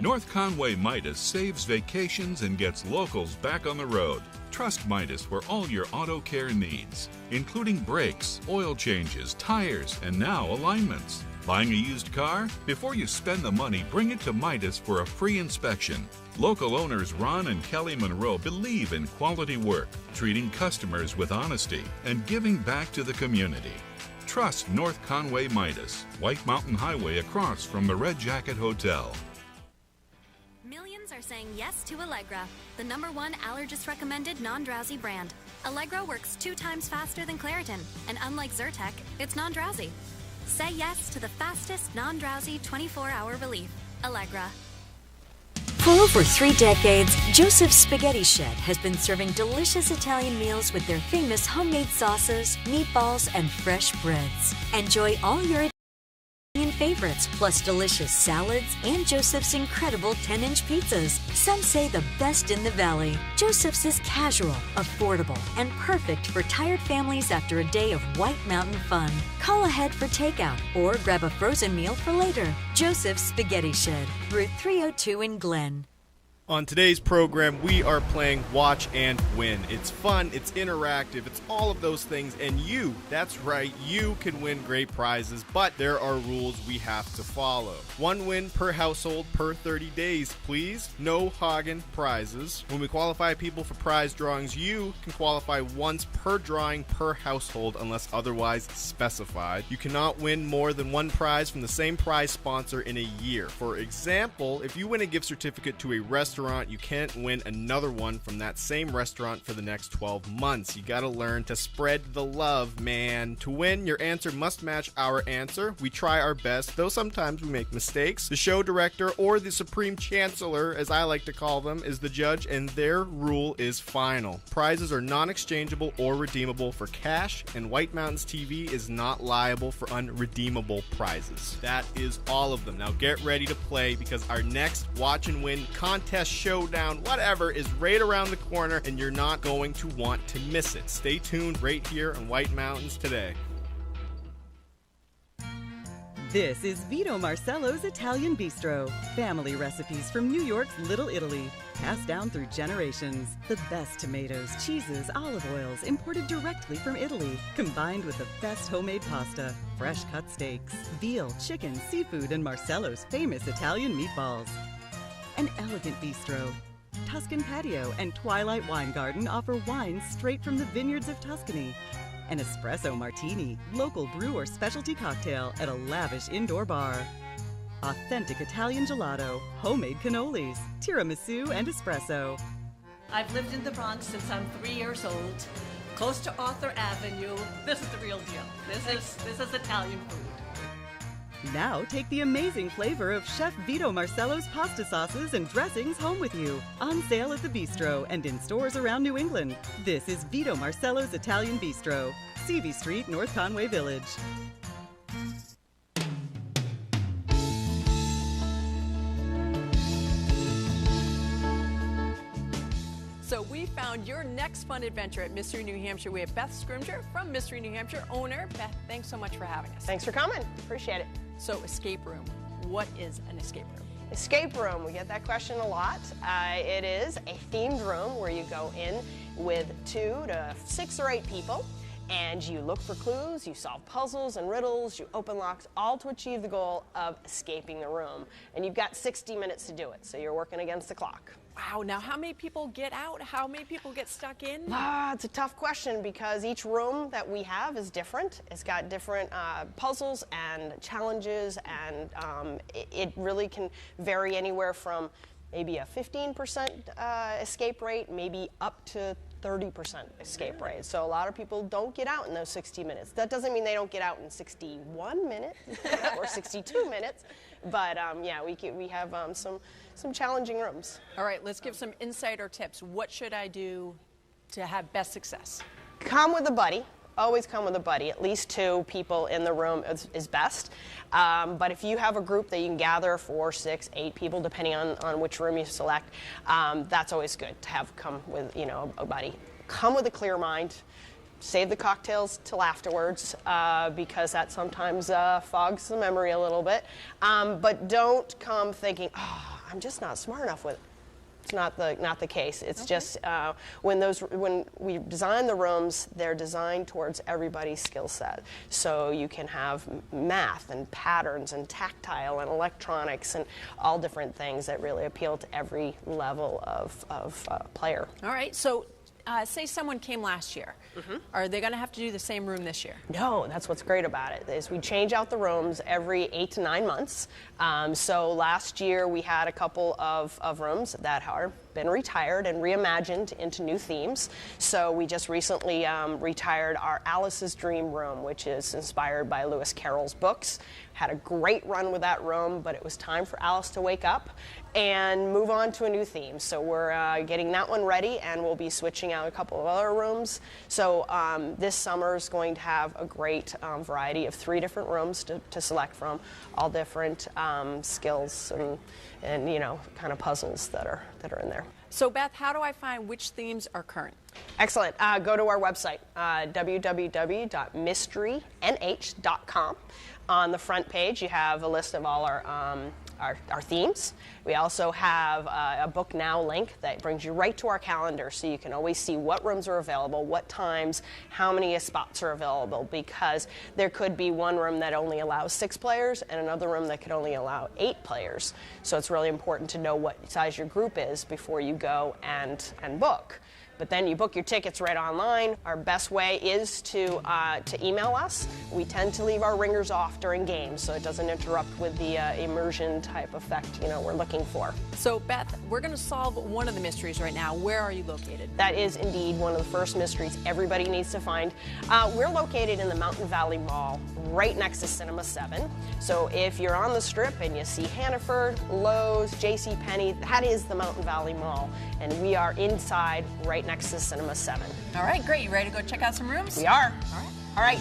North Conway Midas saves vacations and gets locals back on the road. Trust Midas for all your auto care needs, including brakes, oil changes, tires, and now alignments. Buying a used car? Before you spend the money, bring it to Midas for a free inspection. Local owners Ron and Kelly Monroe believe in quality work, treating customers with honesty, and giving back to the community. Trust North Conway Midas, White Mountain Highway across from the Red Jacket Hotel. Millions are saying yes to Allegra, the #1 allergist-recommended non-drowsy brand. Allegra works 2 times faster than Claritin, and unlike Zyrtec, it's non-drowsy. Say yes to the fastest non-drowsy 24-hour relief. Allegra. For over 3 decades, Joseph's Spaghetti Shed has been serving delicious Italian meals with their famous homemade sauces, meatballs, and fresh breads. Enjoy all your Italian favorites, plus delicious salads and Joseph's incredible 10-inch pizzas. Some say the best in the valley. Joseph's is casual, affordable, and perfect for tired families after a day of White Mountain fun. Call ahead for takeout or grab a frozen meal for later. Joseph's Spaghetti Shed, Route 302 in Glen. On today's program, we are playing Watch and Win. It's fun, it's interactive, it's all of those things, and you, that's right, you can win great prizes, but there are rules we have to follow. 1 win per household per 30 days, please. No Hagen prizes. When we qualify people for prize drawings, you can qualify once per drawing per household unless otherwise specified. You cannot win more than 1 prize from the same prize sponsor in a year. For example, if you win a gift certificate to a restaurant, you can't win another one from that same restaurant for the next 12 months. You gotta learn to spread the love, man. To win, your answer must match our answer. We try our best, though sometimes we make mistakes. The show director, or the supreme chancellor, as I like to call them, is the judge, and their rule is final. Prizes are non-exchangeable or redeemable for cash, and White Mountains TV is not liable for unredeemable prizes. That is all of them. Now get ready to play, because our next Watch and Win contest, showdown, whatever, is right around the corner, and you're not going to want to miss it. Stay tuned right here on White Mountains Today. This is Vito Marcello's Italian Bistro. Family recipes from New York's Little Italy, passed down through generations. The best tomatoes, cheeses, olive oils imported directly from Italy, combined with the best homemade pasta, fresh cut steaks, veal, chicken, seafood, and Marcello's famous Italian meatballs. An elegant bistro. Tuscan Patio and Twilight Wine Garden offer wines straight from the vineyards of Tuscany. An espresso martini, local brew or specialty cocktail at a lavish indoor bar. Authentic Italian gelato, homemade cannolis, tiramisu, and espresso. I've lived in the Bronx since I'm 3 years old, close to Arthur Avenue. This is the real deal. This is Italian food. Now take the amazing flavor of Chef Vito Marcello's pasta sauces and dressings home with you. On sale at the Bistro and in stores around New England. This is Vito Marcello's Italian Bistro, CV Street, North Conway Village. So we found your next fun adventure at Mystery New Hampshire. We have Beth Scrimger from Mystery New Hampshire, owner. Beth, thanks so much for having us. Thanks for coming. Appreciate it. So escape room. What is an escape room? Escape room, we get that question a lot. It is a themed room where you go in with 2 to 6 or 8 people, and you look for clues, you solve puzzles and riddles, you open locks, all to achieve the goal of escaping the room. And you've got 60 minutes to do it, so you're working against the clock. Wow, now how many people get out? How many people get stuck in? It's a tough question because each room that we have is different. It's got different puzzles and challenges, and it really can vary anywhere from maybe a 15% escape rate, maybe up to 30% escape rate. So a lot of people don't get out in those 60 minutes. That doesn't mean they don't get out in 61 minutes or 62 minutes, but yeah, we have some challenging rooms. All right, let's give some insider tips. What should I do to have best success? Come with a buddy. Always come with a buddy. At least 2 people in the room is best. But if you have a group that you can gather 4, 6, 8 people, depending on which room you select, that's always good to have come with a buddy. Come with a clear mind. Save the cocktails till afterwards because that sometimes fogs the memory a little bit. But don't come thinking, oh, I'm just not smart enough with it. It's not the case. It's just when we design the rooms, they're designed towards everybody's skill set. So you can have math and patterns and tactile and electronics and all different things that really appeal to every level of player. All right, so say someone came last year. Are they going to have to do the same room this year? No, that's what's great about it, is we change out the rooms every 8 to 9 months. So last year we had a couple of rooms that have been retired and reimagined into new themes. So we just recently retired our Alice's Dream Room, which is inspired by Lewis Carroll's books. Had a great run with that room, but it was time for Alice to wake up. and move on to a new theme. So we're getting that one ready, and we'll be switching out a couple of other rooms. So this summer is going to have a great variety of 3 different rooms to select from, all different skills and you know, kind of puzzles that are in there. So Beth, how do I find which themes are current? Excellent. Go to our website, www.mysterynh.com. On the front page, you have a list of all our themes. We also have a Book Now link that brings you right to our calendar, so you can always see what rooms are available, what times, how many spots are available, because there could be one room that only allows 6 players and another room that could only allow 8 players. So it's really important to know what size your group is before you go and book. But then you book your tickets right online. Our best way is to email us. We tend to leave our ringers off during games, so it doesn't interrupt with the immersion type effect, you know, we're looking for. So Beth, we're going to solve one of the mysteries right now. Where are you located? That is indeed one of the first mysteries everybody needs to find. We're located in the Mountain Valley Mall, right next to Cinema 7. So if you're on the Strip and you see Hannaford, Lowe's, JCPenney, that is the Mountain Valley Mall, and we are inside right next to Cinema 7. All right, great. You ready to go check out some rooms? We are. All right.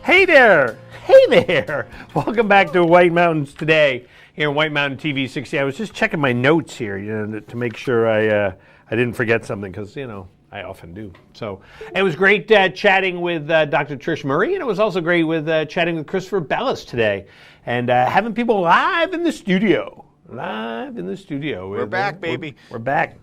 Hey there! Hey there! Welcome back to White Mountains Today here in White Mountain TV 60. I was just checking my notes here, you know, to make sure I didn't forget something, because, you know, I often do. So it was great chatting with Dr. Trish Murray, and it was also great with chatting with Christopher Bellis today, and having people live in the studio. Live in the studio. We're back, baby. We're back.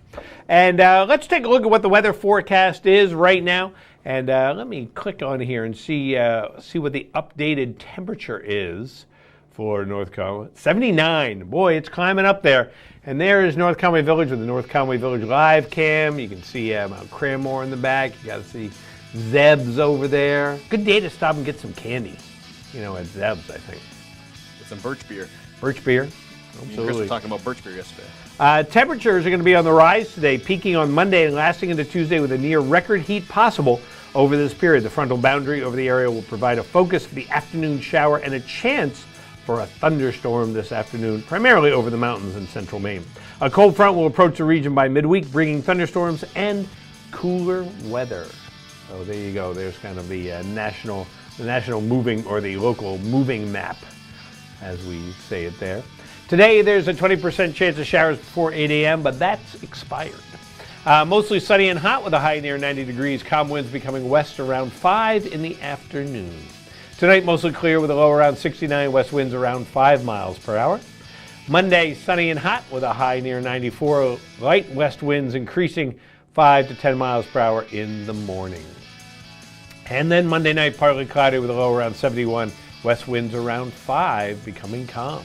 And let's take a look at what the weather forecast is right now. And let me click on here and see what the updated temperature is for North Conway. 79. Boy, it's climbing up there. And there is North Conway Village with the North Conway Village live cam. You can see Mount Cranmore in the back. You got to see Zeb's over there. Good day to stop and get some candy, you know, at Zeb's, I think. With some birch beer. Birch beer. Absolutely. Chris was talking about birch beer yesterday. Temperatures are going to be on the rise today, peaking on Monday and lasting into Tuesday with a near record heat possible over this period. The frontal boundary over the area will provide a focus for the afternoon shower and a chance for a thunderstorm this afternoon, primarily over the mountains in central Maine. A cold front will approach the region by midweek, bringing thunderstorms and cooler weather. So there you go. There's kind of the national moving, or the local moving map, as we say it there. Today, there's a 20% chance of showers before 8 a.m., but that's expired. Mostly sunny and hot with a high near 90 degrees. Calm winds becoming west around 5 in the afternoon. Tonight, mostly clear with a low around 69, west winds around 5 miles per hour. Monday, sunny and hot with a high near 94. Light west winds increasing 5 to 10 miles per hour in the morning. And then Monday night, partly cloudy with a low around 71, west winds around 5, becoming calm.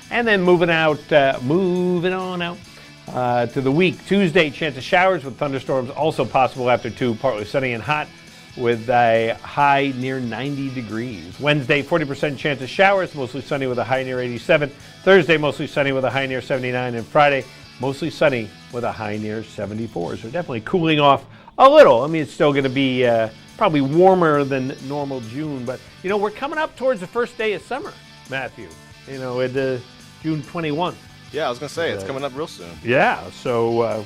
And then moving on out to the week. Tuesday, chance of showers with thunderstorms also possible after 2, partly sunny and hot with a high near 90 degrees. Wednesday, 40% chance of showers, mostly sunny with a high near 87. Thursday, mostly sunny with a high near 79. And Friday, mostly sunny with a high near 74. So definitely cooling off a little. I mean, it's still going to be probably warmer than normal June, but, you know, we're coming up towards the first day of summer, Matthew. You know, at June 21. Yeah, I was going to say, it's coming up real soon. Yeah, so,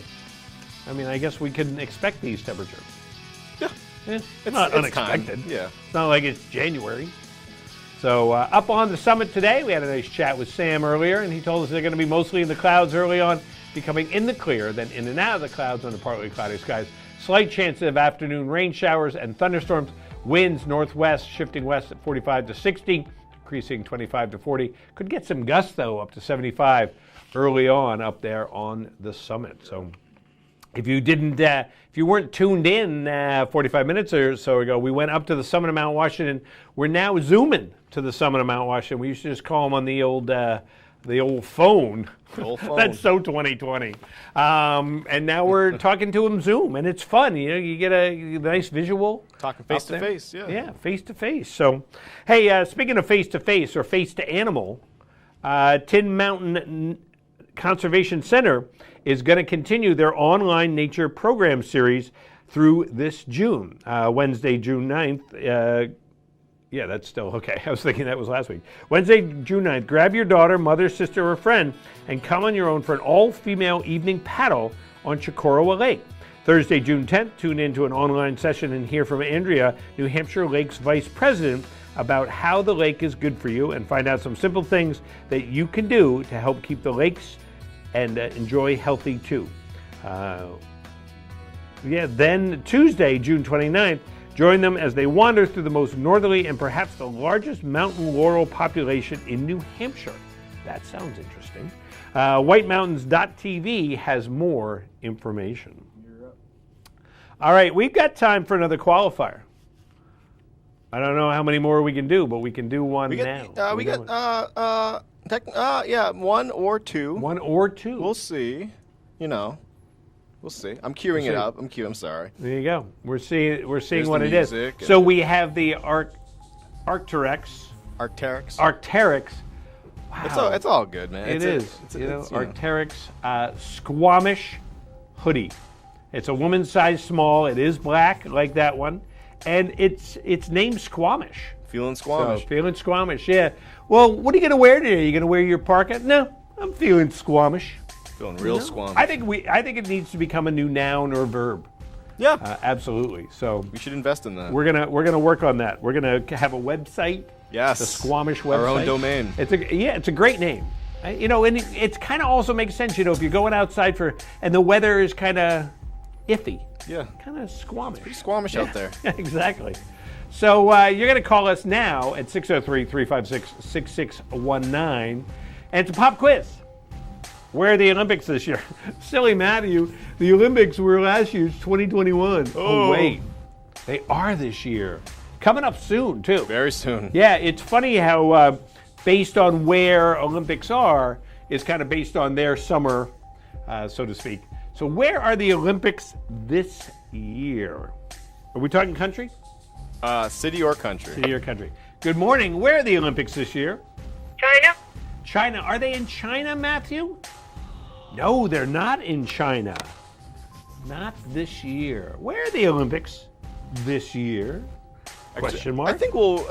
I mean, I guess we can expect these temperatures. Yeah. It's not unexpected. Time. Yeah. It's not like it's January. So up on the summit today, we had a nice chat with Sam earlier, and he told us they're going to be mostly in the clouds early on, becoming in the clear, then in and out of the clouds under partly cloudy skies. Slight chance of afternoon rain showers and thunderstorms. Winds northwest, shifting west at 45 to 60. Increasing 25 to 40. Could get some gusts, though, up to 75 early on up there on the summit. So if you weren't tuned in 45 minutes or so ago, we went up to the summit of Mount Washington. We're now zooming to the summit of Mount Washington. We used to just call them on the old The old phone. The old phone. That's so 2020. And now we're talking to him Zoom, and it's fun. You know, you get a nice visual. Talking face to face, yeah. Yeah, face to face. So, hey, speaking of face to face or face to animal, Tin Mountain Conservation Center is going to continue their online nature program series through this June, Wednesday, June 9th. Yeah, that's still okay. I was thinking that was last week. Wednesday, June 9th, grab your daughter, mother, sister, or friend and come on your own for an all-female evening paddle on Chocorua Lake. Thursday, June 10th, tune into an online session and hear from Andrea, New Hampshire Lakes Vice President, about how the lake is good for you and find out some simple things that you can do to help keep the lakes and enjoy healthy too. Then Tuesday, June 29th, join them as they wander through the most northerly and perhaps the largest mountain laurel population in New Hampshire. That sounds interesting. WhiteMountains.tv has more information. All right, we've got time for another qualifier. I don't know how many more we can do, but we can do one now. One or two. One or two. We'll see. You know, we'll see. I'm queuing it up. I'm sorry. There you go. We're seeing There's what the it is. music So we have the Arc'teryx. Arc'teryx. Wow. It's all good, man. It's Arc'teryx Squamish hoodie. It's a woman's size small. It is black like that one, and it's named Squamish. Feeling Squamish. So, feeling Squamish. Yeah. Well, what are you gonna wear today? Are you gonna wear your parka? No, I'm feeling Squamish. Feeling real Squamish. I think it needs to become a new noun or verb. Yeah. Absolutely. So we should invest in that. We're gonna work on that. We're gonna have a website. Yes. The Squamish website. Our own domain. It's a great name. And it's kind of also makes sense. You know, if you're going outside and the weather is kind of iffy. Yeah. Kind of Squamish. It's pretty Squamish out there. Exactly. So you're going to call us now at 603-356-6619. And it's a pop quiz. Where are the Olympics this year? Silly Matthew, the Olympics were last year's 2021. Oh, wait. They are this year. Coming up soon, too. Very soon. Yeah, it's funny how based on where Olympics are is kind of based on their summer, so to speak. So where are the Olympics this year? Are we talking country? City or country. City or country. Good morning. Where are the Olympics this year? China. China. Are they in China, Matthew? No, they're not in China. Not this year. Where are the Olympics this year? Question mark. I think we'll,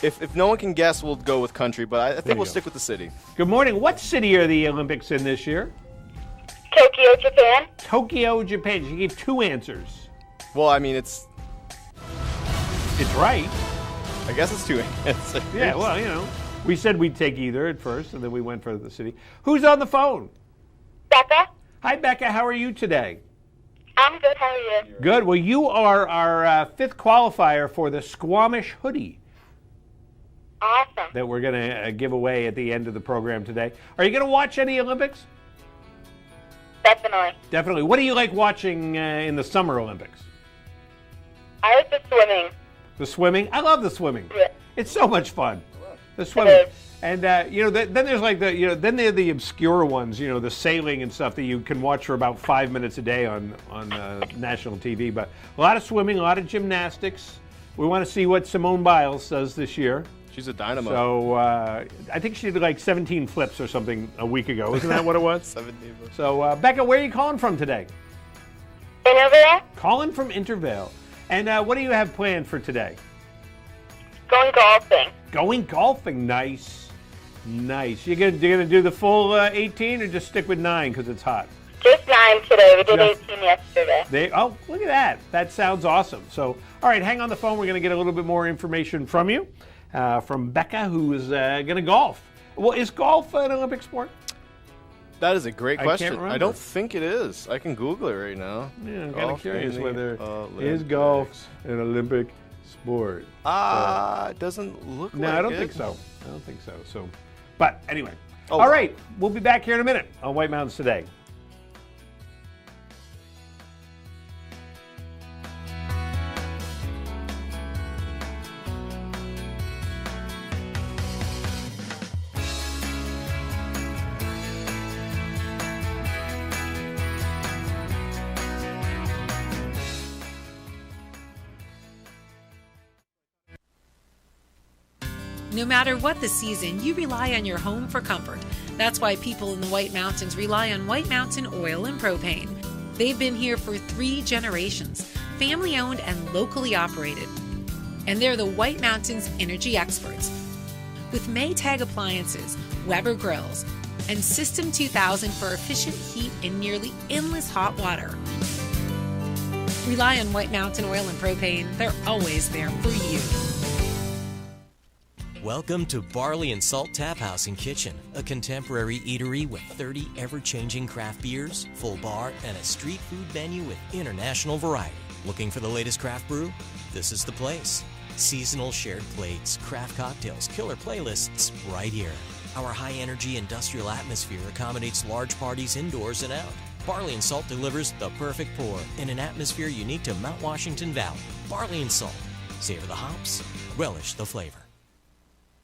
if no one can guess, we'll go with country, but I think we'll stick with the city. Good morning. What city are the Olympics in this year? Tokyo, Japan. Tokyo, Japan. You gave two answers. Well, I mean, it's right. I guess it's two answers. Yeah, well, you know. We said we'd take either at first, and then we went for the city. Who's on the phone? Becca. Hi, Becca. How are you today? I'm good. How are you? Good. Well, you are our fifth qualifier for the Squamish hoodie. Awesome. That we're going to give away at the end of the program today. Are you going to watch any Olympics? Definitely. Definitely. What do you like watching in the Summer Olympics? I like the swimming. The swimming? I love the swimming. Yeah. It's so much fun. The swimming. And, then there's like then there are the obscure ones, the sailing and stuff that you can watch for about 5 minutes a day on national TV. But a lot of swimming, a lot of gymnastics. We want to see what Simone Biles does this year. She's a dynamo. So I think she did like 17 flips or something a week ago. Isn't that what it was? 17 flips. So, Becca, where are you calling from today? Intervale. Calling from Intervale. And what do you have planned for today? Going golfing. Going golfing. Nice. Nice. You're gonna do the full 18 or just stick with 9 because it's hot? Just 9 today. We did 18 yesterday. Oh, look at that. That sounds awesome. So, all right, hang on the phone. We're going to get a little bit more information from you, from Becca, who is going to golf. Well, is golf an Olympic sport? That is a great question. I don't think it is. I can Google it right now. Yeah, I'm kind of curious whether is golf an Olympic sport. It doesn't look like it. No, I don't think so. I don't think so. So, but anyway. All right, we'll be back here in a minute on White Mountains Today. No matter what the season, you rely on your home for comfort. That's why people in the White Mountains rely on White Mountain Oil and Propane. They've been here for 3 generations, family-owned and locally operated. And they're the White Mountains energy experts. With Maytag appliances, Weber grills, and System 2000 for efficient heat and nearly endless hot water. Rely on White Mountain Oil and Propane. They're always there for you. Welcome to Barley and Salt Tap House and Kitchen, a contemporary eatery with 30 ever-changing craft beers, full bar, and a street food menu with international variety. Looking for the latest craft brew? This is the place. Seasonal shared plates, craft cocktails, killer playlists, right here. Our high-energy industrial atmosphere accommodates large parties indoors and out. Barley and Salt delivers the perfect pour in an atmosphere unique to Mount Washington Valley. Barley and Salt. Savor the hops, relish the flavor.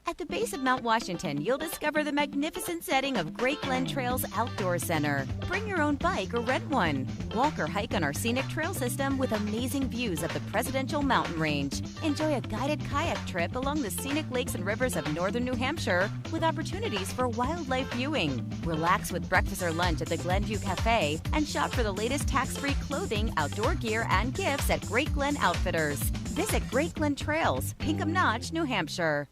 At the base of Mount Washington, you'll discover the magnificent setting of Great Glen Trails Outdoor Center. Bring your own bike or rent one. Walk or hike on our scenic trail system with amazing views of the Presidential Mountain Range. Enjoy a guided kayak trip along the scenic lakes and rivers of northern New Hampshire with opportunities for wildlife viewing. Relax with breakfast or lunch at the Glenview Cafe and shop for the latest tax-free clothing, outdoor gear, and gifts at Great Glen Outfitters. Visit Great Glen Trails, Pinkham Notch, New Hampshire.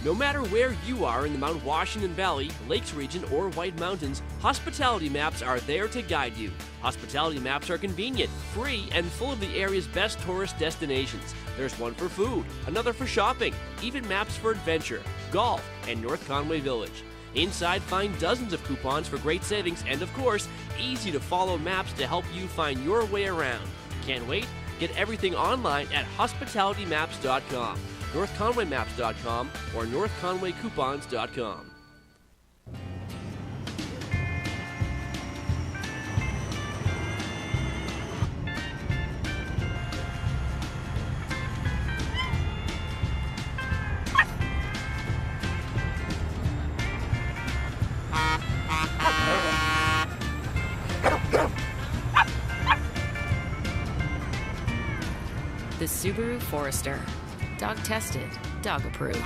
No matter where you are in the Mount Washington Valley, Lakes region, or White Mountains, Hospitality Maps are there to guide you. Hospitality Maps are convenient, free, and full of the area's best tourist destinations. There's one for food, another for shopping, even maps for adventure, golf, and North Conway Village. Inside, find dozens of coupons for great savings and, of course, easy-to-follow maps to help you find your way around. Can't wait? Get everything online at hospitalitymaps.com. NorthConwayMaps.com or NorthConwayCoupons.com. The Subaru Forester. Dog tested, dog approved.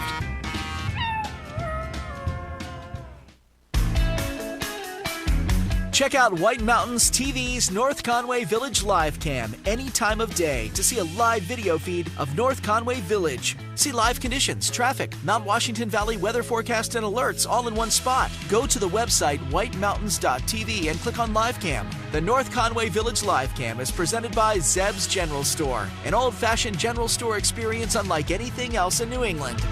Check out White Mountains TV's North Conway Village live cam any time of day to see a live video feed of North Conway Village. See live conditions, traffic, Mount Washington Valley weather forecast and alerts all in one spot. Go to the website whitemountains.tv and click on live cam. The North Conway Village live cam is presented by Zeb's General Store, an old-fashioned general store experience unlike anything else in New England.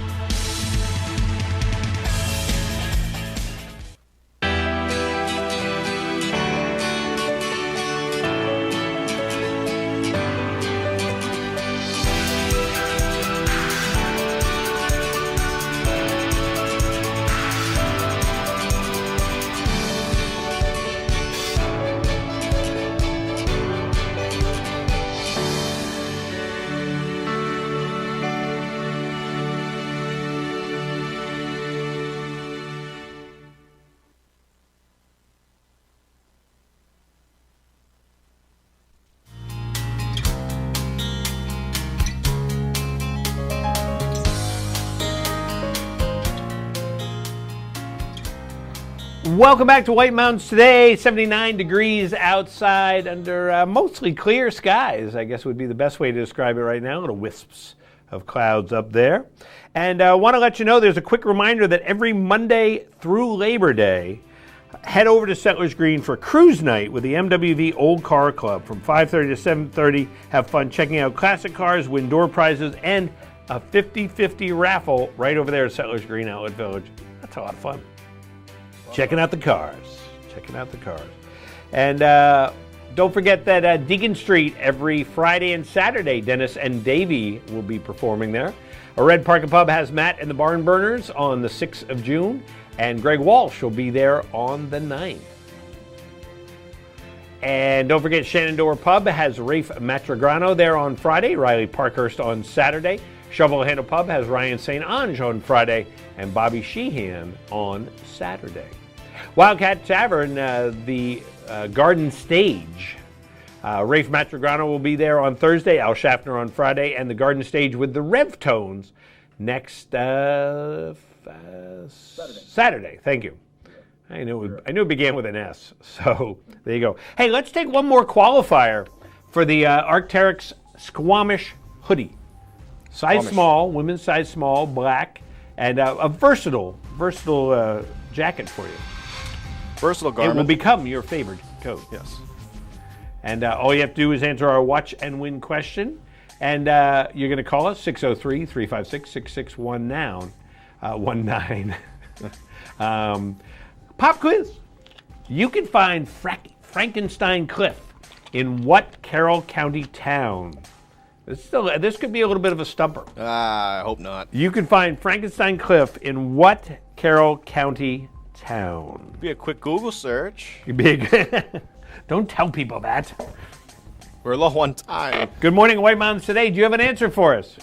Welcome back to White Mountains today. 79 degrees outside under mostly clear skies, I guess would be the best way to describe it right now. Little wisps of clouds up there. And I want to let you know there's a quick reminder that every Monday through Labor Day, head over to Settlers Green for cruise night with the MWV Old Car Club from 5:30 to 7:30. Have fun checking out classic cars, win door prizes, and a 50-50 raffle right over there at Settlers Green Outlet Village. That's a lot of fun. Checking out the cars. And don't forget that Deacon Street every Friday and Saturday, Dennis and Davey will be performing there. A Red Park and Pub has Matt and the Barn Burners on the 6th of June, and Greg Walsh will be there on the 9th. And don't forget Shenandoah Pub has Rafe Matrograno there on Friday, Riley Parkhurst on Saturday. Shovel Handle Pub has Ryan St. Ange on Friday and Bobby Sheehan on Saturday. Wildcat Tavern, the Garden Stage. Rafe Matrograno will be there on Thursday, Al Schaffner on Friday, and the Garden Stage with the Rev Tones next Saturday. Thank you. I knew it began with an S. So there you go. Hey, let's take one more qualifier for the Arc'teryx Squamish hoodie. Size small, women's size small, black, and a versatile jacket for you. Versatile garment. It will become your favorite coat. Yes. And all you have to do is answer our watch and win question. And you're going to call us 603-356-6619. Pop quiz. You can find Frankenstein Cliff in what Carroll County town? This could be a little bit of a stumper. I hope not. You can find Frankenstein Cliff in what Carroll County town? Be a quick Google search. Don't tell people that. We're low on time. Good morning, White Mountains Today. Do you have an answer for us?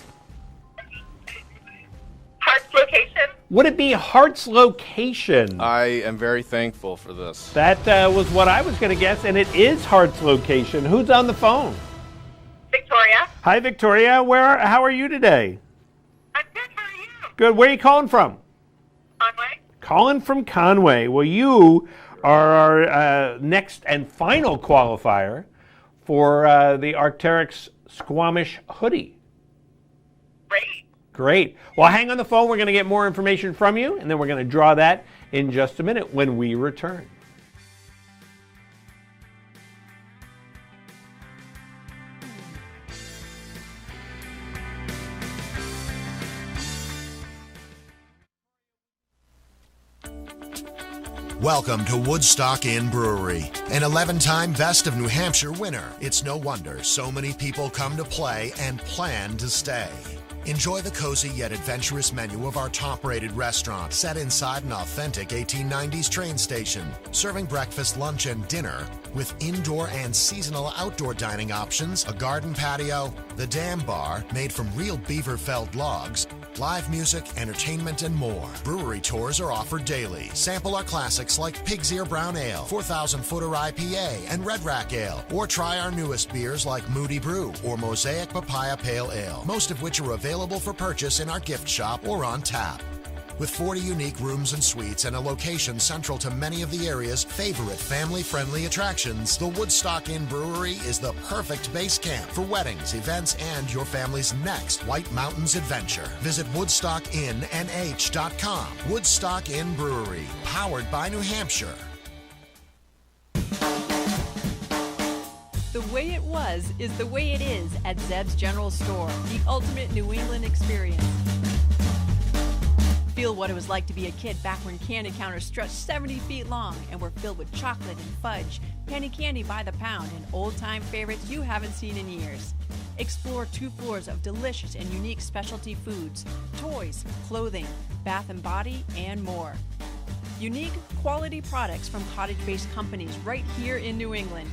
Heart's location? Would it be Heart's location? I am very thankful for this. That was what I was going to guess, and it is Heart's location. Who's on the phone? Victoria. Hi, Victoria. How are you today? I'm good. How are you? Good. Where are you calling from? Conway. Calling from Conway. Well, you are our next and final qualifier for the Arc'teryx Squamish hoodie. Great. Well, hang on the phone. We're going to get more information from you, and then we're going to draw that in just a minute when we return. Welcome to Woodstock Inn Brewery, an 11-time Best of New Hampshire winner. It's no wonder so many people come to play and plan to stay. Enjoy the cozy yet adventurous menu of our top-rated restaurant set inside an authentic 1890s train station, serving breakfast, lunch, and dinner with indoor and seasonal outdoor dining options, a garden patio, the Dam Bar made from real beaver felled logs, live music, entertainment, and more. Brewery tours are offered daily. Sample our classics like Pig's Ear Brown Ale, 4,000 Footer IPA, and Red Rack Ale. Or try our newest beers like Moody Brew or Mosaic Papaya Pale Ale, most of which are available for purchase in our gift shop or on tap. With 40 unique rooms and suites and a location central to many of the area's favorite family-friendly attractions, the Woodstock Inn Brewery is the perfect base camp for weddings, events, and your family's next White Mountains adventure. Visit WoodstockInnNH.com. Woodstock Inn Brewery, powered by New Hampshire. The way it was is the way it is at Zeb's General Store, the ultimate New England experience. Feel what it was like to be a kid back when candy counters stretched 70 feet long and were filled with chocolate and fudge, penny candy by the pound, and old-time favorites you haven't seen in years. Explore 2 floors of delicious and unique specialty foods, toys, clothing, bath and body, and more. Unique, quality products from cottage-based companies right here in New England.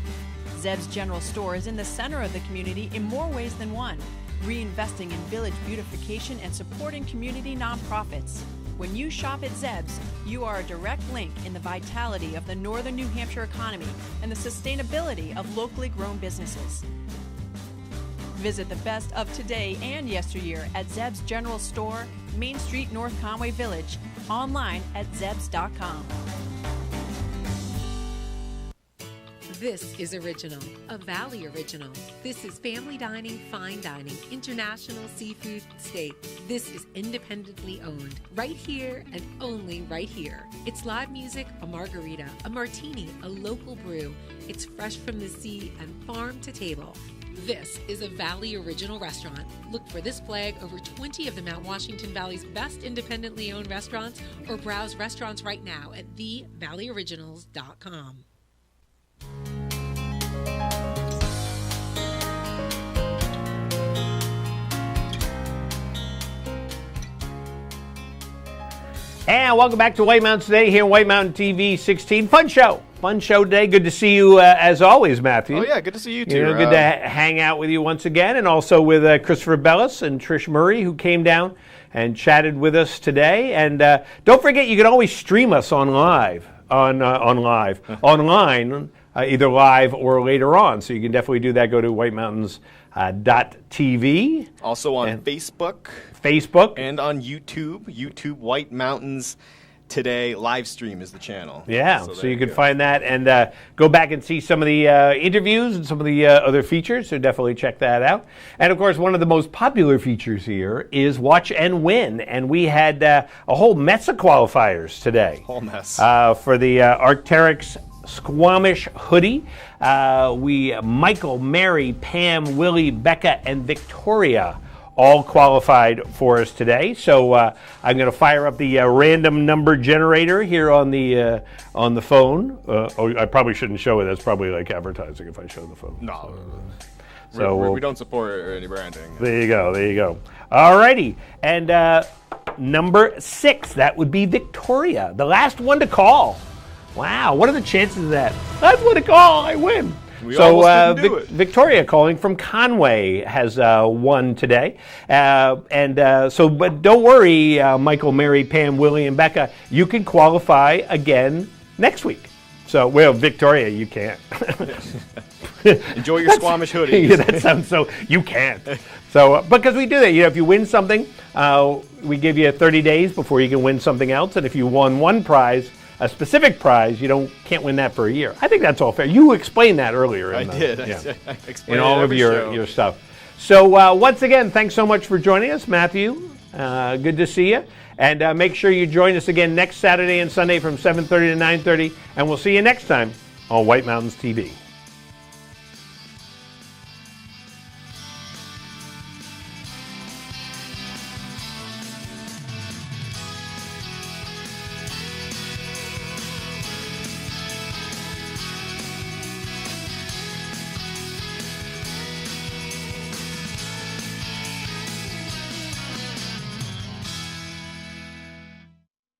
Zeb's General Store is in the center of the community in more ways than one, reinvesting in village beautification and supporting community nonprofits. When you shop at Zeb's, you are a direct link in the vitality of the northern New Hampshire economy and the sustainability of locally grown businesses. Visit the best of today and yesteryear at Zeb's General Store, Main Street, North Conway Village, online at zebs.com. This is Original, a Valley Original. This is family dining, fine dining, international seafood steak. This is independently owned, right here and only right here. It's live music, a margarita, a martini, a local brew. It's fresh from the sea and farm to table. This is a Valley Original restaurant. Look for this flag over 20 of the Mount Washington Valley's best independently owned restaurants, or browse restaurants right now at thevalleyoriginals.com. And welcome back to White Mountains Today here on White Mountain TV 16. Fun show today. Good to see you as always, Matthew. Oh yeah, good to see you too. Good to hang out with you once again, and also with Christopher Bellis and Trish Murray, who came down and chatted with us today. And don't forget, you can always stream us online, either live or later on. So you can definitely do that. Go to White Mountains TV. Also on Facebook. And on YouTube White Mountains Today live stream is the channel. Yeah, so you can find that and go back and see some of the interviews and some of the other features, so definitely check that out. And of course, one of the most popular features here is Watch and Win, and we had a whole mess of qualifiers today. Whole mess. For the Arc'teryx Squamish hoodie. Michael, Mary, Pam, Willie, Becca, and Victoria all qualified for us today. So I'm going to fire up the random number generator here on the phone. I probably shouldn't show it. That's probably like advertising if I show the phone. No. So we don't support any branding. There you go. All righty. And number 6, that would be Victoria, the last one to call. Wow, what are the chances of that? Last one to call, I win. Victoria, calling from Conway, has won today. But don't worry, Michael, Mary, Pam, Willie, and Becca, you can qualify again next week. So, well, Victoria, you can't. Enjoy your Squamish hoodies. Yeah, that sounds so, you can't. So, because we do that, if you win something, we give you 30 days before you can win something else. And if you won one prize, a specific prize, you can't win that for a year. I think that's all fair. You explained that earlier. I did. Yeah. I explained in all of your stuff. So once again, thanks so much for joining us, Matthew. Good to see you. And make sure you join us again next Saturday and Sunday from 7:30 to 9:30. And we'll see you next time on White Mountains TV.